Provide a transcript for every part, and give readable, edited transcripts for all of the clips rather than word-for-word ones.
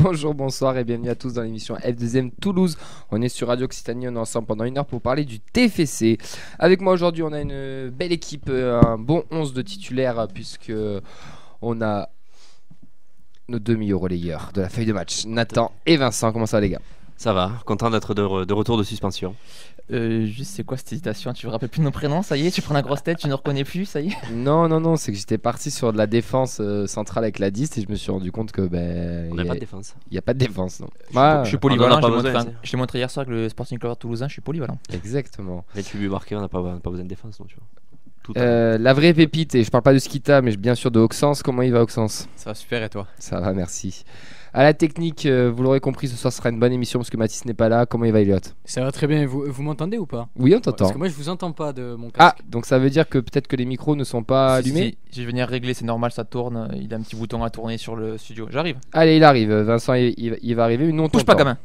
Bonjour, bonsoir et bienvenue à tous dans l'émission F2M Toulouse. On est sur Radio Occitanie, on est ensemble pendant 1 heure pour parler du TFC. Avec moi aujourd'hui, on a une belle équipe, un bon 11 de titulaires puisque on a nos deux meilleurs relayeurs de la feuille de match, Nathan et Vincent. Comment ça va les gars? Ça va, content d'être de retour de suspension. Juste c'est quoi cette hésitation? Tu te rappelles plus de nos prénoms, ça y est, tu prends la grosse tête, tu ne reconnais plus, ça y est? Non, c'est que j'étais parti sur de la défense centrale avec la 10 et je me suis rendu compte que on n'a pas de défense. Il n'y a pas de défense, non. Je suis polyvalent, besoin, je t'ai montré hier soir avec le Sporting Club toulousain, je suis polyvalent. Exactement. Mais tu lui marqué, on n'a pas besoin de défense, non, tu vois. La vraie pépite, et je parle pas de Skita, mais bien sûr de Auxence. Comment il va, Auxence? Ça va super, et toi? Ça va, merci. À la technique, vous l'aurez compris, ce soir sera une bonne émission parce que Mathis n'est pas là. Comment il va, Elliot? Ça va très bien, vous m'entendez ou pas? Oui, on t'entend. Parce que moi je vous entends pas de mon casque. Ah, donc ça veut dire que peut-être que les micros ne sont pas allumés. Si, je vais venir régler, c'est normal, ça tourne, il a un petit bouton à tourner sur le studio. J'arrive. Allez, il arrive. Vincent, il va arriver. Nous, on touche pas, gamin.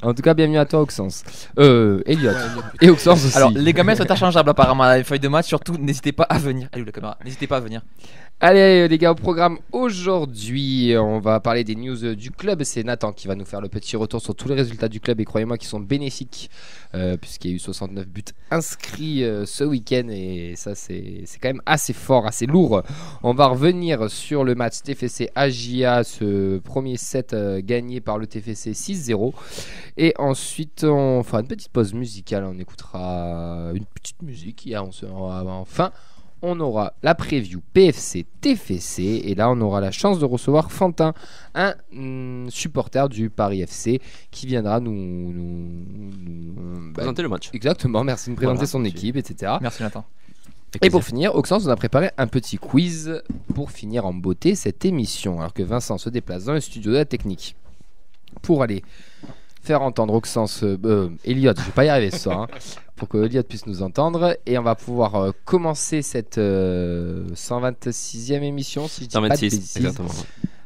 En tout cas, bienvenue à toi, Auxence. Elliot. Et Auxence aussi. Alors, les gamins sont interchangeables apparemment. Les feuilles de match, surtout, n'hésitez pas à venir. Allez, où la caméra? N'hésitez pas à venir. Allez les gars, au programme aujourd'hui, on va parler des news du club. C'est Nathan qui va nous faire le petit retour sur tous les résultats du club et croyez-moi qu'ils sont bénéfiques puisqu'il y a eu 69 buts inscrits ce week-end et ça c'est quand même assez fort, assez lourd. On va revenir sur le match TFC AJA, ce premier set gagné par le TFC 6-0 et ensuite on fera une petite pause musicale, on écoutera une petite musique et enfin on aura la preview PFC TFC et là on aura la chance de recevoir Fantin, un supporter du Paris FC qui viendra nous présenter le match. Exactement, merci de nous présenter son équipe, etc. Merci Nathan. Et pour finir, Auxence, on a préparé un petit quiz pour finir en beauté cette émission alors que Vincent se déplace dans le studio de la technique pour aller faire entendre Auxence, Elliot, je vais pas y arriver ce soir, pour que Elliot puisse nous entendre et on va pouvoir commencer cette 126e émission si je dis 126, pas de bêtises. Exactement.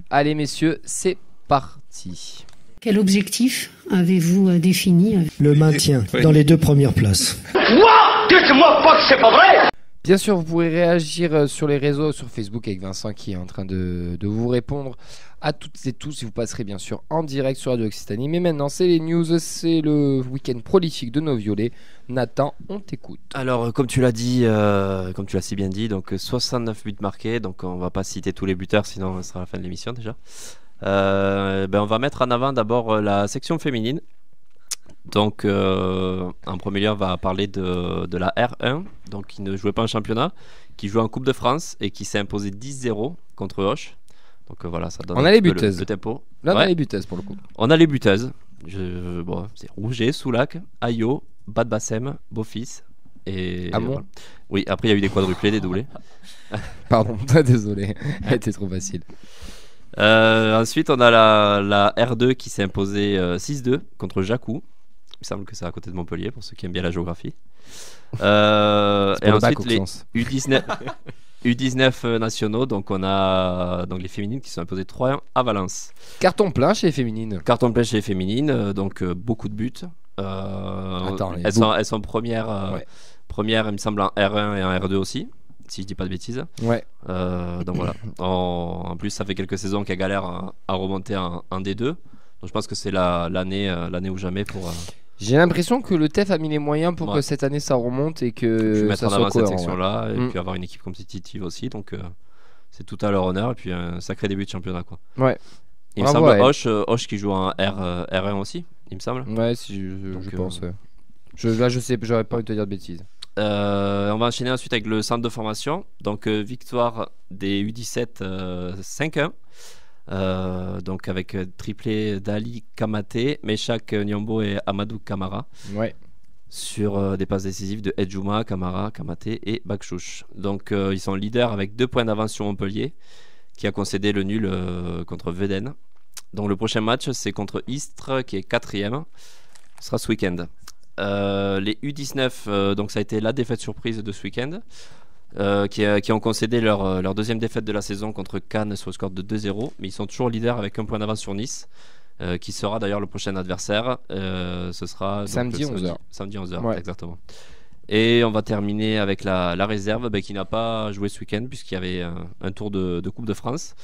Allez messieurs, c'est parti. Quel objectif avez-vous défini? Le maintien dans les 2 premières places. Quoi? Dites-moi pas que c'est pas vrai! Bien sûr, vous pourrez réagir sur les réseaux, sur Facebook avec Vincent qui est en train de vous répondre à toutes et tous. Et vous passerez bien sûr en direct sur Radio Occitanie. Mais maintenant, c'est les news, c'est le week-end prolifique de nos violets. Nathan, on t'écoute. Alors, comme tu l'as dit, comme tu l'as si bien dit, donc 69 buts marqués. Donc, on va pas citer tous les buteurs, sinon ce sera la fin de l'émission déjà. On va mettre en avant d'abord la section féminine. Donc en premier lieu on va parler de la R1, donc qui ne jouait pas en championnat, qui jouait en Coupe de France et qui s'est imposé 10-0 contre Hoche. Donc voilà, ça donne on a les buteuses. Le tempo. Là on a les buteuses pour le coup. On a les buteuses. C'est Rouget, Soulac, Ayo, Bad Bassem, Beaufils et Amon. Voilà. Oui, après il y a eu des quadruplés, des doublés. Pardon, désolé, elle était trop facile. Ensuite on a la R2 qui s'est imposée 6-2 contre Jacou. Il me semble que c'est à côté de Montpellier pour ceux qui aiment bien la géographie. Et ensuite les U19 nationaux, donc on a donc les féminines qui sont imposées 3-1 à Valence. Carton plein chez les féminines. Carton plein chez les féminines, donc beaucoup de buts. Elles sont premières, il me semble, en R1 et en R2 aussi, si je dis pas de bêtises. Ouais. Donc voilà. En plus, ça fait quelques saisons qu'elles galèrent à remonter en D2. Donc je pense que c'est l'année ou jamais pour. J'ai l'impression que le TEF a mis les moyens pour que cette année ça remonte et que je vais mettre ça en avant soit cette section-là et puis avoir une équipe compétitive aussi. Donc c'est tout à leur honneur et puis un sacré début de championnat quoi. Ouais. Il me semble Hoche qui joue en R1 aussi, il me semble. Ouais, si je pense. Ouais. Là je sais, j'aurais pas envie de te dire de bêtises. On va enchaîner ensuite avec le centre de formation. Donc victoire des U17 5-1. Donc avec triplé d'Ali Kamate, Meshak Nyambo et Amadou Kamara. Ouais. Sur des passes décisives de Edjouma, Kamara, Kamate et Bakchouch. Donc ils sont leaders avec 2 points d'avance sur Montpellier qui a concédé le nul contre Veden. Donc le prochain match c'est contre Istres qui est 4ème. Ce sera ce week-end. Les U19, donc ça a été la défaite surprise de ce week-end. Qui ont concédé leur deuxième défaite de la saison contre Cannes sur le score de 2-0, mais ils sont toujours leaders avec 1 point d'avance sur Nice, qui sera d'ailleurs le prochain adversaire. Ce sera samedi 11h. Samedi 11h, ouais. Exactement. Et on va terminer avec la réserve qui n'a pas joué ce week-end puisqu'il y avait un tour de Coupe de France.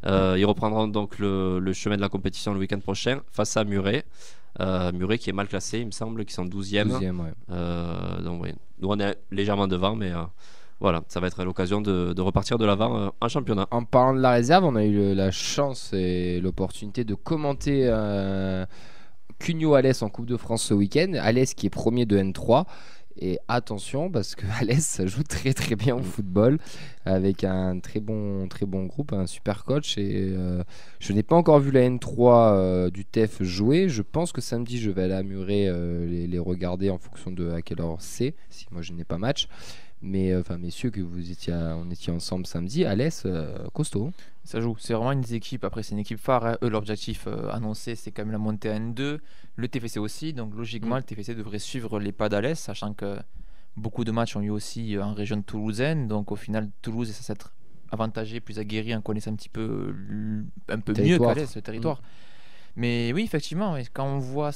Ils reprendront donc le chemin de la compétition le week-end prochain face à Muret. Muret qui est mal classé, il me semble, qui sont 12e. 12e, ouais. Donc, oui. Nous, on est légèrement devant, mais voilà, ça va être l'occasion de repartir de l'avant en championnat. En parlant de la réserve, on a eu la chance et l'opportunité de commenter Cugno-Alès en Coupe de France ce week-end. Alès qui est premier de N3. Et attention, parce que Alès ça joue très très bien au football avec un très bon groupe, un super coach. Et je n'ai pas encore vu la N3 du TEF jouer. Je pense que samedi je vais aller à Muret les regarder en fonction de à quelle heure c'est. Si moi je n'ai pas match. Mais enfin messieurs, que on étiez ensemble samedi, Alès costaud. Ça joue, c'est vraiment une des équipes. Après, c'est une équipe phare. Hein. Eux, l'objectif annoncé, c'est quand même la montée à N2. Le TFC aussi. Donc, logiquement, le TFC devrait suivre les pas d'Alès, sachant que beaucoup de matchs ont eu aussi en région toulousaine. Donc, au final, Toulouse est censé être avantagé, plus aguerri en connaissant un petit peu, mieux qu'Alès, le territoire. Mais oui, effectivement, quand on voit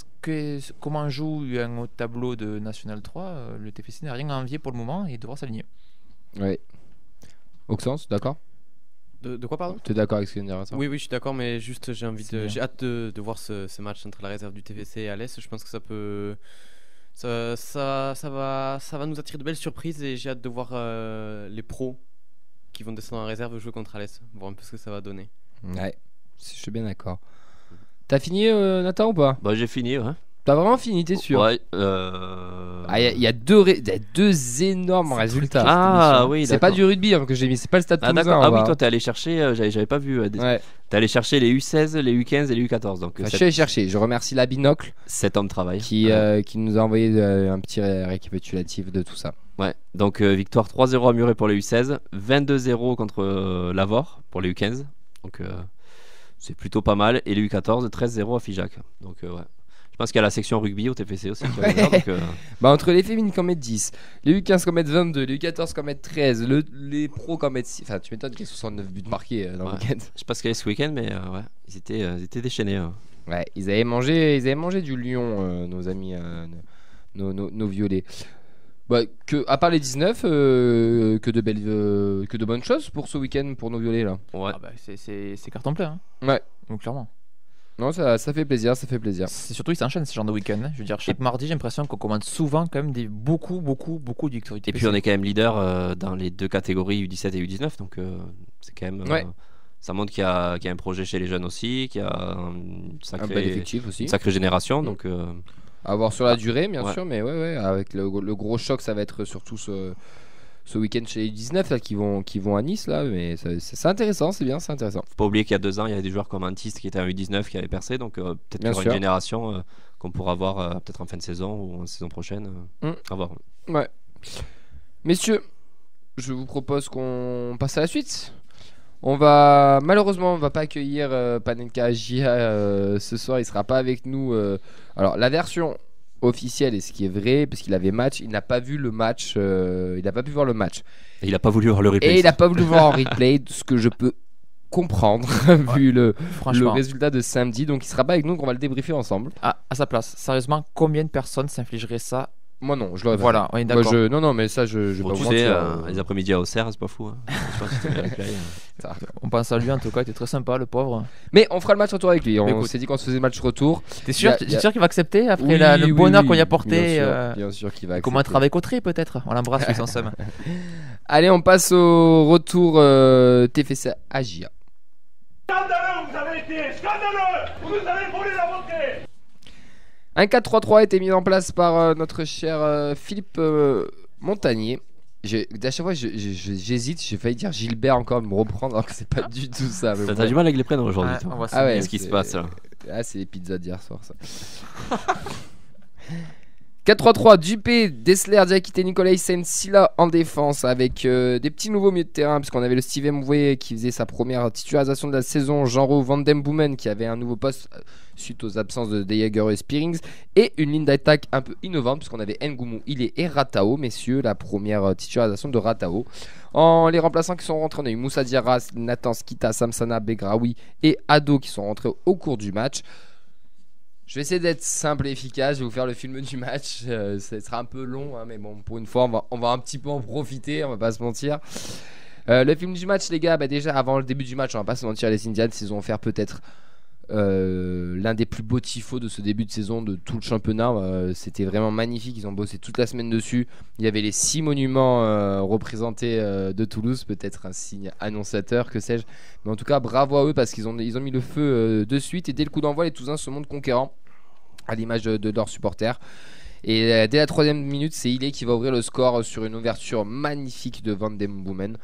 comment joue un haut tableau de National 3, le TFC n'a rien à envier pour le moment et devra s'aligner. Oui. Auxence, d'accord? De quoi, pardon? Tu es d'accord avec ce que vient de dire ça? Oui, je suis d'accord, mais juste j'ai hâte de voir ce match entre la réserve du TFC et Alès. Je pense que ça va nous attirer de belles surprises et j'ai hâte de voir les pros qui vont descendre en réserve jouer contre Alès, voir un peu ce que ça va donner. Ouais, je suis bien d'accord. T'as fini Nathan ou pas? Bah j'ai fini, ouais. T'as vraiment fini, t'es sûr? Ouais. Il y a deux énormes résultats. Ah oui, c'est pas du rugby que j'ai mis, c'est pas le Stade Toulousain. Ah oui, toi t'es allé chercher, j'avais pas vu. Ouais. T'es allé chercher les U16, les U15 et les U14. Donc, je suis allé chercher. Je remercie la Binocle. 7 ans de travail. Qui nous a envoyé un petit récapitulatif de tout ça. Ouais, donc victoire 3-0 à Muret pour les U16, 22-0 contre Lavore pour les U15. Donc c'est plutôt pas mal. Et les U14, 13-0 à Figeac. Donc ouais. Je pense qu'il y a la section rugby au TFC aussi. Bah, entre les féminines qui en mettent 10, les U15 qui en mettent 22, les U14 qui en mettent 13, les pros qui en mettent 6. Enfin, tu m'étonnes qu'il y ait 69 buts marqués dans le week-end. Je sais pas ce qu'il y a ce week-end, mais ouais, ils étaient déchaînés. Ouais, ils avaient mangé du lion, nos amis, nos violets. Bah, à part les 19, que de bonnes choses pour ce week-end pour nos violets là. Ouais. Ah bah, c'est carton plein. Hein. Ouais. Donc clairement. Non, ça fait plaisir, ça fait plaisir. C'est surtout ils s'enchaînent ce genre de week-end. Hein. Je veux dire, chaque mardi, j'ai l'impression qu'on commande souvent quand même beaucoup de victoires. Et puis on est quand même leader dans les deux catégories U17 et U19, donc c'est quand même. Ça montre qu'il y a un projet chez les jeunes aussi, qu'il y a un bel effectif aussi, une sacrée génération, donc. À voir sur la durée, bien sûr, mais ouais, avec le gros choc, ça va être surtout ce week-end chez les 19 là, qui vont à Nice là, mais c'est intéressant, c'est bien, c'est intéressant. Faut pas oublier qu'il y a 2 ans, il y avait des joueurs comme Antiste qui était en U19 qui avait percé, donc peut-être qu'il y aura une génération qu'on pourra voir peut-être en fin de saison ou en saison prochaine. À voir. Ouais. Messieurs, je vous propose qu'on passe à la suite. Malheureusement, on va pas accueillir Panenka Agia ce soir, il sera pas avec nous. Alors la version officiel et ce qui est vrai parce qu'il avait match, il n'a pas vu le match, il n'a pas pu voir le match et il n'a pas voulu voir le replay et il n'a pas voulu voir en replay, ce que je peux comprendre vu le résultat de samedi. Donc il sera pas avec nous, donc on va le débriefer ensemble. À sa place, sérieusement, combien de personnes s'infligeraient ça? Moi non, je l'aurais voilà, on est d'accord. Non, mais ça je vais pas vous mentir. Les après-midi à Auxerre, c'est pas fou. Hein. On pense à lui en tout cas, il était très sympa le pauvre. Mais on fera le match retour avec lui. On s'est dit qu'on se faisait match retour. T'es sûr qu'il va accepter après le bonheur qu'on y a porté? Bien sûr qu'il va accepter. Comment être avec Autré peut-être? On l'embrasse, lui, sans somme. Allez, on passe au retour TFC Agia. Scandaleux, vous avez été scandaleux. Vous nous avez volé la montée. Un 4-3-3 a été mis en place par notre cher Philippe Montagnier. À chaque fois, j'hésite. J'ai failli dire Gilbert encore, me reprendre, alors que c'est pas du tout ça. T'as du mal avec les prénoms aujourd'hui. Qu'est-ce qui se passe là? C'est les pizzas d'hier soir, ça. 4-3-3, Dupé, Dessler, Diakité, Nicolas Silla en défense avec des petits nouveaux milieux de terrain puisqu'on avait le Steven Moué qui faisait sa première titularisation de la saison, Jean-Ro Van Den Boomen qui avait un nouveau poste suite aux absences de Jaeger et Spearings et une ligne d'attaque un peu innovante puisqu'on avait Ngoumou, Ilé et Ratao, messieurs, la première titularisation de Ratao. En les remplaçants qui sont rentrés, on a eu Moussa Diarra, Nathan Skita, Samsana Begraoui et Ado qui sont rentrés au cours du match. Je vais essayer d'être simple et efficace, je vais vous faire le film du match, ça sera un peu long, hein, mais bon, pour une fois, on va un petit peu en profiter, on va pas se mentir. Le film du match, les gars, déjà avant le début du match, on va pas se mentir, les Indians, ils ont offert peut-être l'un des plus beaux tifos de ce début de saison de tout le championnat. C'était vraiment magnifique, ils ont bossé toute la semaine dessus. Il y avait les 6 monuments représentés de Toulouse, peut-être un signe annonciateur, que sais-je. Mais en tout cas, bravo à eux parce qu'ils ont mis le feu de suite. Et dès le coup d'envoi, les Toulousains se montrent conquérants à l'image de leurs supporters. Et dès la 3e minute, c'est Ilé qui va ouvrir le score sur une ouverture magnifique de Van Den Boomen.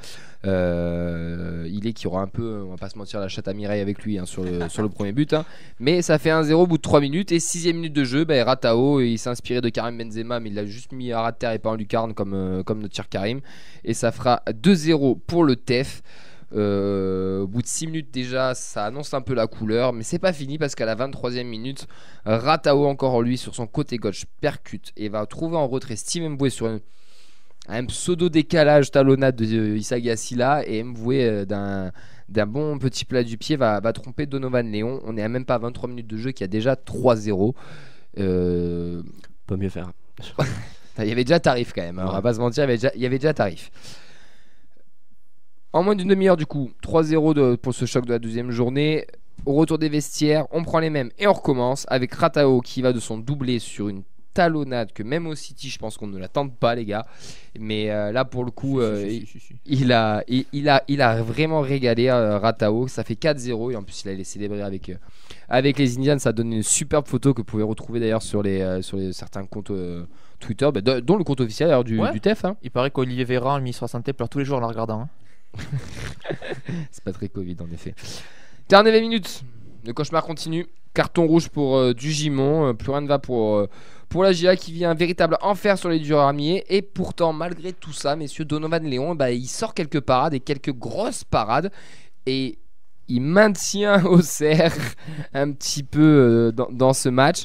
Ilé qui aura un peu, on va pas se mentir, la chatte à Mireille avec lui sur le premier but. Mais ça fait 1-0 au bout de 3 minutes. Et 6e minute de jeu, Ratao, il s'est inspiré de Karim Benzema, mais il l'a juste mis à ras de terre et pas en lucarne comme notre cher Karim. Et ça fera 2-0 pour le TEF. Au bout de 6 minutes déjà, ça annonce un peu la couleur, mais c'est pas fini parce qu'à la 23e minute, Ratao encore lui sur son côté gauche percute et va trouver en retrait Steve Mboué sur un pseudo décalage talonnade de Issa Gassila, et Mboué d'un bon petit plat du pied va tromper Donovan Léon. On est à même pas 23 minutes de jeu qui a déjà 3-0. Pas mieux faire. Il y avait déjà tarif quand même, on va pas se mentir, il y avait déjà tarif. En moins d'une demi-heure du coup, 3-0 pour ce choc de la 12e journée. Au retour des vestiaires, on prend les mêmes et on recommence avec Ratao qui va de son doublé sur une talonnade que même au City je pense qu'on ne l'attend pas les gars. Mais là pour le coup il a vraiment régalé Ratao. Ça fait 4-0 et en plus il allait célébrer avec les Indians. Ça a donné une superbe photo que vous pouvez retrouver d'ailleurs sur certains comptes Twitter, dont le compte officiel d'ailleurs du TEF. Il paraît qu'Olivier Véran, le ministre de la Santé, pleure tous les jours en la regardant. C'est pas très Covid en effet. Dernière 20 minutes, le cauchemar continue. Carton rouge pour Dugimon. Plus rien ne va pour la GIA qui vit un véritable enfer sur les Duramiers. Et pourtant, malgré tout ça, messieurs, Donovan Léon, il sort quelques parades et quelques grosses parades. Et il maintient Auxerre un petit peu dans ce match.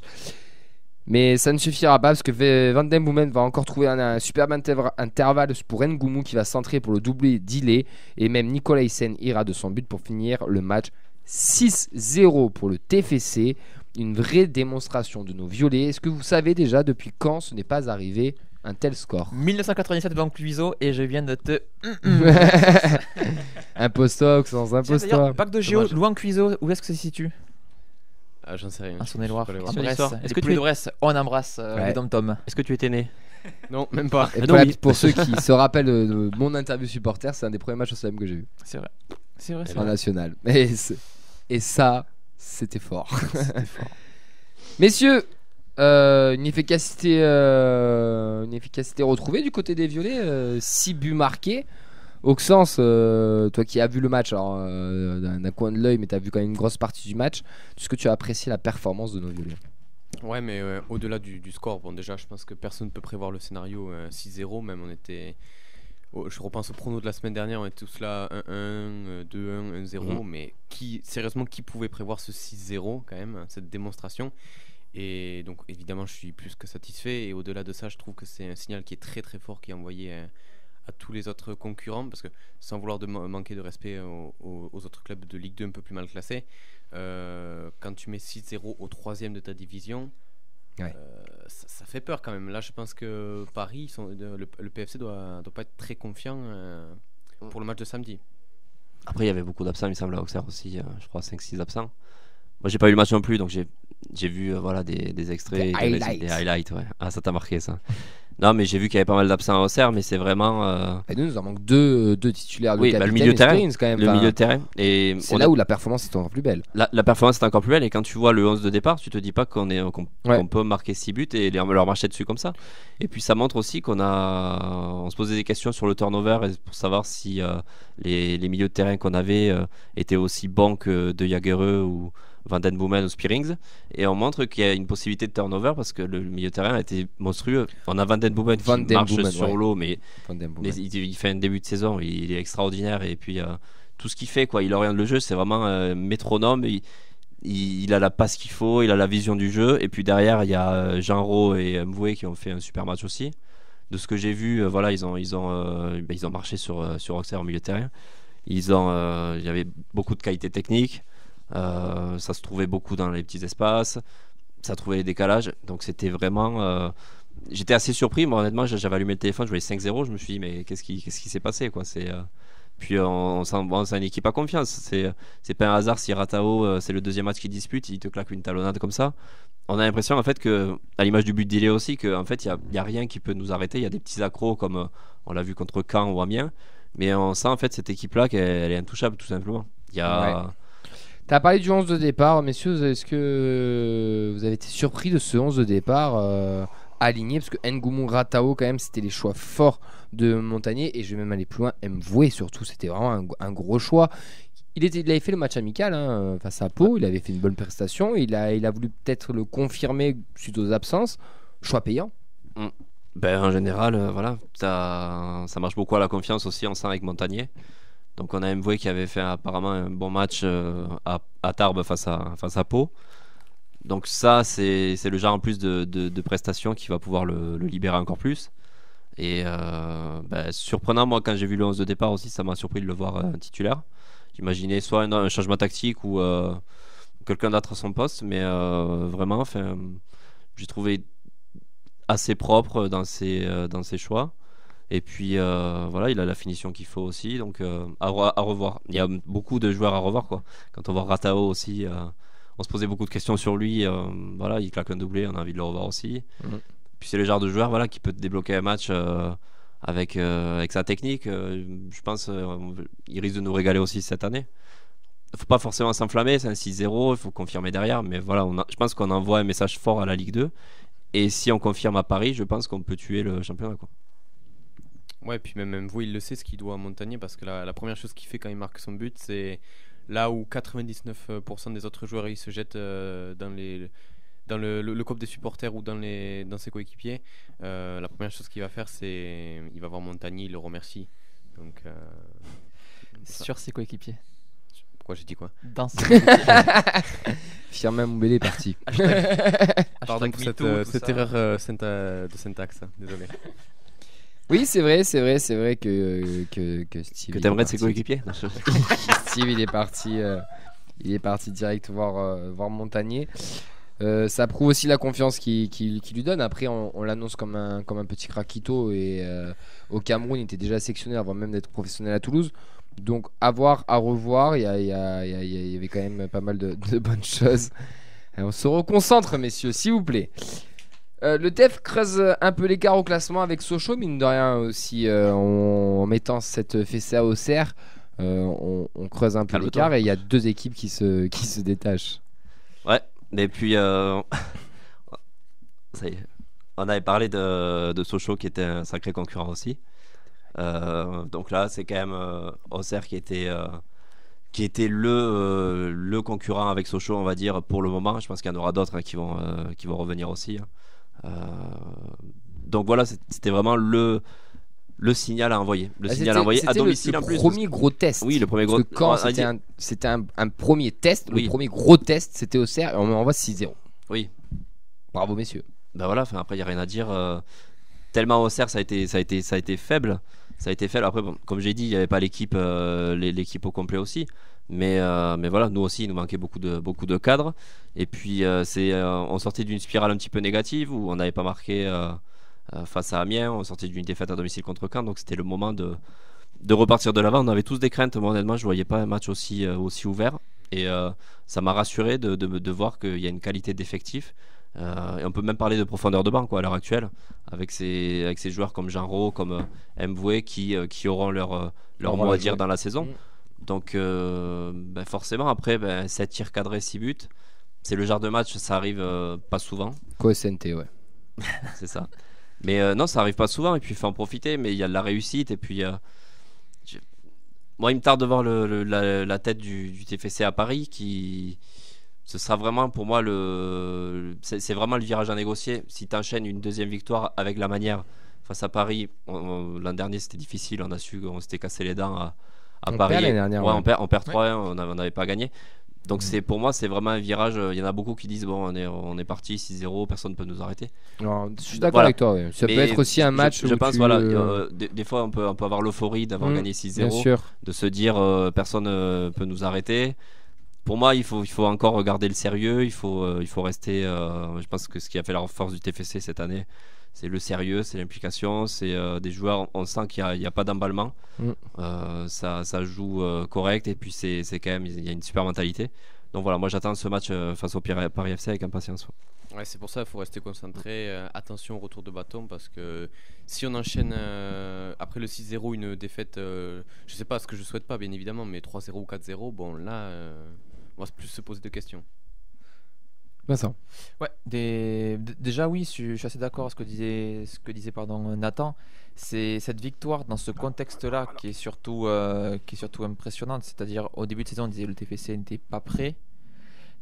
Mais ça ne suffira pas parce que Van Den Boomen va encore trouver un superbe intervalle pour Ngoumou qui va centrer pour le doublé d'Ilé. Et même Nicolaisen ira de son but pour finir le match 6-0 pour le TFC. Une vraie démonstration de nos violets. Est-ce que vous savez déjà depuis quand ce n'est pas arrivé un tel score? 1997 Banque Cluiseau et je viens de te... Impostox sans impostoire. Bac de Géo, Louan Cluiseau, où est-ce que ça se situe? J'en sais rien. À Saône-et-Loire. Est-ce que tu es de Bresse? On embrasse les dom-toms. Est-ce que tu étais né? Non, même pas. Pour ceux qui se rappellent de mon interview supporter, c'est un des premiers matchs au Slam que j'ai eu. C'est vrai. En national. Et ça, c'était fort. Messieurs, une efficacité retrouvée du côté des Violets. 6 buts marqués. Auxence, toi qui as vu le match d'un coin de l'œil, mais tu as vu quand même une grosse partie du match, est-ce que tu as apprécié la performance de nos Violets? Ouais, mais au-delà du score, bon, déjà, je pense que personne ne peut prévoir le scénario 6-0. Même on était. Je repense au prono de la semaine dernière, on était tous là 1-1, 2-1, 1-0. Mais sérieusement, qui pouvait prévoir ce 6-0 quand même, cette démonstration? Et donc, évidemment, je suis plus que satisfait. Et au-delà de ça, je trouve que c'est un signal qui est très très fort, qui est envoyé à tous les autres concurrents, parce que sans vouloir manquer de respect aux autres clubs de Ligue 2 un peu plus mal classés, quand tu mets 6-0 au 3e de ta division, ça fait peur quand même. Là je pense que Paris, le PFC doit pas être très confiant pour le match de samedi. Après il y avait beaucoup d'absents, il me semble, à Auxerre aussi, je crois 5-6 absents. Moi j'ai pas eu le match non plus, donc j'ai vu des extraits, des highlights. Ouais. Ah, ça t'a marqué ça. Non, mais j'ai vu qu'il y avait pas mal d'absents à Auxerre, mais c'est vraiment. Et nous en manque deux titulaires de capitaine, le milieu de terrain, quand même. Le milieu de terrain. Et c'est là où la performance est encore plus belle. La performance est encore plus belle, et quand tu vois le 11 de départ, tu te dis pas qu'on peut marquer 6 buts et leur marcher dessus comme ça. Et puis ça montre aussi on se posait des questions sur le turnover pour savoir si les milieux de terrain qu'on avait étaient aussi bons que De Jagereux ou Van Den Boomen ou Spearings, et on montre qu'il y a une possibilité de turnover parce que le milieu de terrain a été monstrueux. On a Van Den Boomen qui marche sur l'eau, mais il fait un début de saison, il est extraordinaire, et puis tout ce qu'il fait, il oriente le jeu, c'est vraiment métronome. Il a la passe qu'il faut, il a la vision du jeu, et puis derrière il y a Jean Rau et Mboué qui ont fait un super match aussi. De ce que j'ai vu, ils ont marché sur Auxerre au milieu de terrain. Il y avait beaucoup de qualité technique. Ça se trouvait beaucoup dans les petits espaces, ça trouvait les décalages, donc c'était vraiment j'étais assez surpris. Moi honnêtement, j'avais allumé le téléphone, je voyais 5-0, je me suis dit mais qu'est-ce qui s'est passé quoi. Puis on sent c'est une équipe à confiance. C'est pas un hasard si Ratao, c'est le deuxième match qu'il dispute, il te claque une talonnade comme ça. On a l'impression en fait que, à l'image du but d'Ilé aussi, qu'en fait il y a rien qui peut nous arrêter. Il y a des petits accros comme on l'a vu contre Caen ou Amiens, mais on sent en fait cette équipe-là qu'elle est intouchable tout simplement. Il y a... Ouais. T'as parlé du 11 de départ, messieurs. Est-ce que vous avez été surpris de ce 11 de départ aligné? Parce que Ngoumou, Ratao, quand même, c'était les choix forts de Montagnier. Et je vais même aller plus loin. Mvoué, surtout, c'était vraiment un gros choix. Il avait fait le match amical face à Pau. Il avait fait une bonne prestation. Il a voulu peut-être le confirmer suite aux absences. Choix payant. Ben, en général, voilà, ça marche beaucoup à la confiance aussi ensemble avec Montagnier. Donc on a Mvoué qui avait fait apparemment un bon match à Tarbes face à Pau. Donc ça, c'est le genre en plus de prestations qui va pouvoir le libérer encore plus. Et surprenant, moi quand j'ai vu le 11 de départ aussi, ça m'a surpris de le voir titulaire. J'imaginais soit un changement tactique ou quelqu'un d'autre à son poste, mais vraiment, j'ai trouvé assez propre dans ses choix. Et puis voilà, il a la finition qu'il faut aussi, donc à revoir. Il y a beaucoup de joueurs à revoir quoi. Quand on voit Ratao aussi, on se posait beaucoup de questions sur lui. Voilà, il claque un doublé, on a envie de le revoir aussi. Puis c'est le genre de joueur voilà, qui peut te débloquer un match avec sa technique. Je pense qu'il risque de nous régaler aussi cette année. Il ne faut pas forcément s'enflammer, c'est un 6-0, il faut confirmer derrière. Mais voilà, je pense qu'on envoie un message fort à la Ligue 2. Et si on confirme à Paris, je pense qu'on peut tuer le championnat quoi. Ouais, puis même vous, il le sait ce qu'il doit à Montagnier parce que la première chose qu'il fait quand il marque son but, c'est là où 99% des autres joueurs ils se jettent dans le COP des supporters ou dans ses coéquipiers. La première chose qu'il va faire, c'est il va voir Montagnier, il le remercie. Donc, sur ses coéquipiers. Pourquoi j'ai dit quoi? Dans ses coéquipiers. Firmin Moumbélé est parti. Pardon pour cette erreur de syntaxe, désolé. Oui, c'est vrai que Steve. Que t'aimerais de ses coéquipiers. Steve, il est parti direct voir Montagnier. Ça prouve aussi la confiance qu'il lui donne. Après, on l'annonce comme un petit craquito et au Cameroun, il était déjà sectionné avant même d'être professionnel à Toulouse. Donc, à voir, à revoir. Il y avait quand même pas mal de bonnes choses. On se reconcentre, messieurs, s'il vous plaît. Le TEF creuse un peu l'écart au classement avec Sochaux, mine de rien aussi en mettant cette fessée à Auxerre, on creuse un peu l'écart et il y a deux équipes qui se détachent. Ouais, et puis ça y est, on avait parlé de Sochaux qui était un sacré concurrent aussi. Donc là, c'est quand même Auxerre qui était le concurrent avec Sochaux, on va dire, pour le moment. Je pense qu'il y en aura d'autres qui vont revenir aussi. Donc voilà, c'était vraiment le signal à envoyer. Signal à envoyer à domicile en plus. C'était le premier gros test. Oui, le premier gros test. Quand c'était un premier test, le premier gros test, c'était Auxerre et on envoie 6-0. Oui. Bravo, messieurs. Ben voilà, après, il n'y a rien à dire. Tellement Auxerre, ça a été faible. Ça a été faible. Après, bon, comme j'ai dit, il n'y avait pas l'équipe au complet aussi. Mais voilà, nous aussi, il nous manquait beaucoup de cadres. Et puis, on sortait d'une spirale un petit peu négative où on n'avait pas marqué face à Amiens. On sortait d'une défaite à domicile contre Caen. Donc, c'était le moment de repartir de l'avant. On avait tous des craintes. Moi, honnêtement, je ne voyais pas un match aussi ouvert. Et ça m'a rassuré de voir qu'il y a une qualité d'effectif. Et on peut même parler de profondeur de banc à l'heure actuelle avec ces joueurs comme Jean Rau, comme Mvoué qui auront leur mot à dire dans la saison. Donc forcément après 7 tirs cadrés, 6 buts, c'est le genre de match, ça arrive pas souvent. Co-SNT, ouais. C'est ça. Mais non, ça arrive pas souvent et puis il faut en profiter, mais il y a de la réussite et puis moi il me tarde de voir la tête du TFC à Paris qui... Ce sera vraiment pour moi c'est vraiment le virage à négocier. Si tu enchaînes une deuxième victoire avec la manière face à Paris, l'an dernier c'était difficile, on s'était cassé les dents à Paris. Perd l'année dernière, on perd 3-1, on n'avait pas gagné. Donc pour moi c'est vraiment un virage. Il y en a beaucoup qui disent bon on est parti 6-0, personne ne peut nous arrêter. Non, je suis d'accord avec toi. Ouais. Ça peut être aussi un match. Je pense des fois on peut avoir l'euphorie d'avoir gagné 6-0, de se dire personne ne peut nous arrêter. Pour moi, il faut encore garder le sérieux. Il faut rester. Je pense que ce qui a fait la force du TFC cette année, c'est le sérieux, c'est l'implication, c'est des joueurs, on sent qu'il n'y a pas d'emballement. Ça joue correct et puis c'est quand même, il y a une super mentalité. Donc voilà, moi j'attends ce match face au Paris FC avec impatience. Ouais, c'est pour ça qu'il faut rester concentré. Attention au retour de bâton parce que si on enchaîne après le 6-0 une défaite, je sais pas ce que je souhaite pas bien évidemment, mais 3-0 ou 4-0, bon là on va plus se poser de questions. Vincent. Ouais, déjà oui, je suis assez d'accord avec ce que disait Nathan. C'est cette victoire dans ce contexte-là qui est surtout impressionnante. C'est-à-dire au début de saison, on disait que le TFC n'était pas prêt.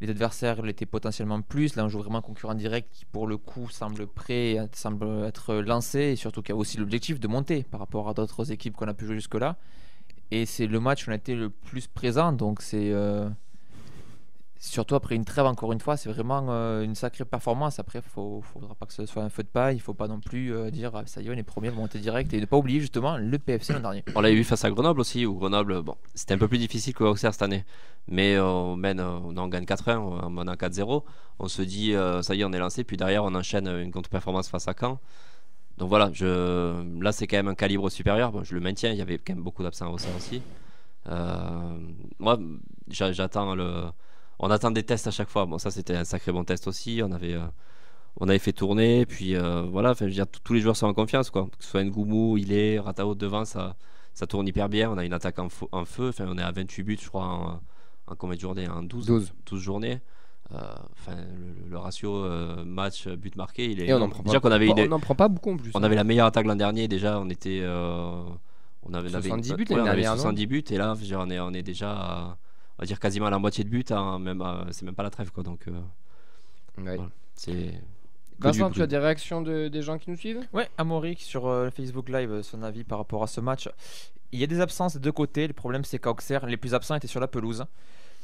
Les adversaires l'étaient potentiellement plus. Là, on joue vraiment un concurrent direct qui, pour le coup, semble prêt, semble être lancé et surtout qui a aussi l'objectif de monter par rapport à d'autres équipes qu'on a pu jouer jusque-là. Et c'est le match où on a été le plus présent. Donc c'est surtout après une trêve, encore une fois, c'est vraiment une sacrée performance. Après, il ne faudra pas que ce soit un feu de paille. Il ne faut pas non plus dire ça y est, on est premier, monter direct. Et ne pas oublier justement le PFC l'an dernier. On l'a vu face à Grenoble aussi, où Grenoble, bon, c'était un peu plus difficile que Auxerre cette année. Mais on en gagne 4-1, on mène 4-0. On se dit, ça y est, on est lancé. Puis derrière, on enchaîne une contre-performance face à Caen. Donc voilà, là, c'est quand même un calibre supérieur. Bon, je le maintiens, il y avait quand même beaucoup d'absents à Auxerre aussi. Moi, j'attends on attend des tests à chaque fois. Bon, ça c'était un sacré bon test aussi. On avait fait tourner, puis voilà. Enfin, je veux dire, tous les joueurs sont en confiance, quoi. Que ce soit Ngoumou, Ratao devant, ça tourne hyper bien. On a une attaque en feu. Enfin, on est à 28 buts, je crois, en combien de journées? En 12 journées. Enfin, le ratio match but marqué, il est. Et on n'en prend pas beaucoup en plus. On avait la meilleure attaque l'an dernier. Déjà, on était. On avait 70 buts, on avait 70 non buts, et là, je veux dire, on est déjà. On va dire quasiment à la moitié de but, c'est même pas la trêve, quoi. Donc, ouais. Voilà, c'est. Vincent, tu as des réactions des gens qui nous suivent? Ouais, Amaury sur Facebook Live, son avis par rapport à ce match. Il y a des absences des deux côtés. Le problème, c'est qu'à Auxerre, les plus absents étaient sur la pelouse.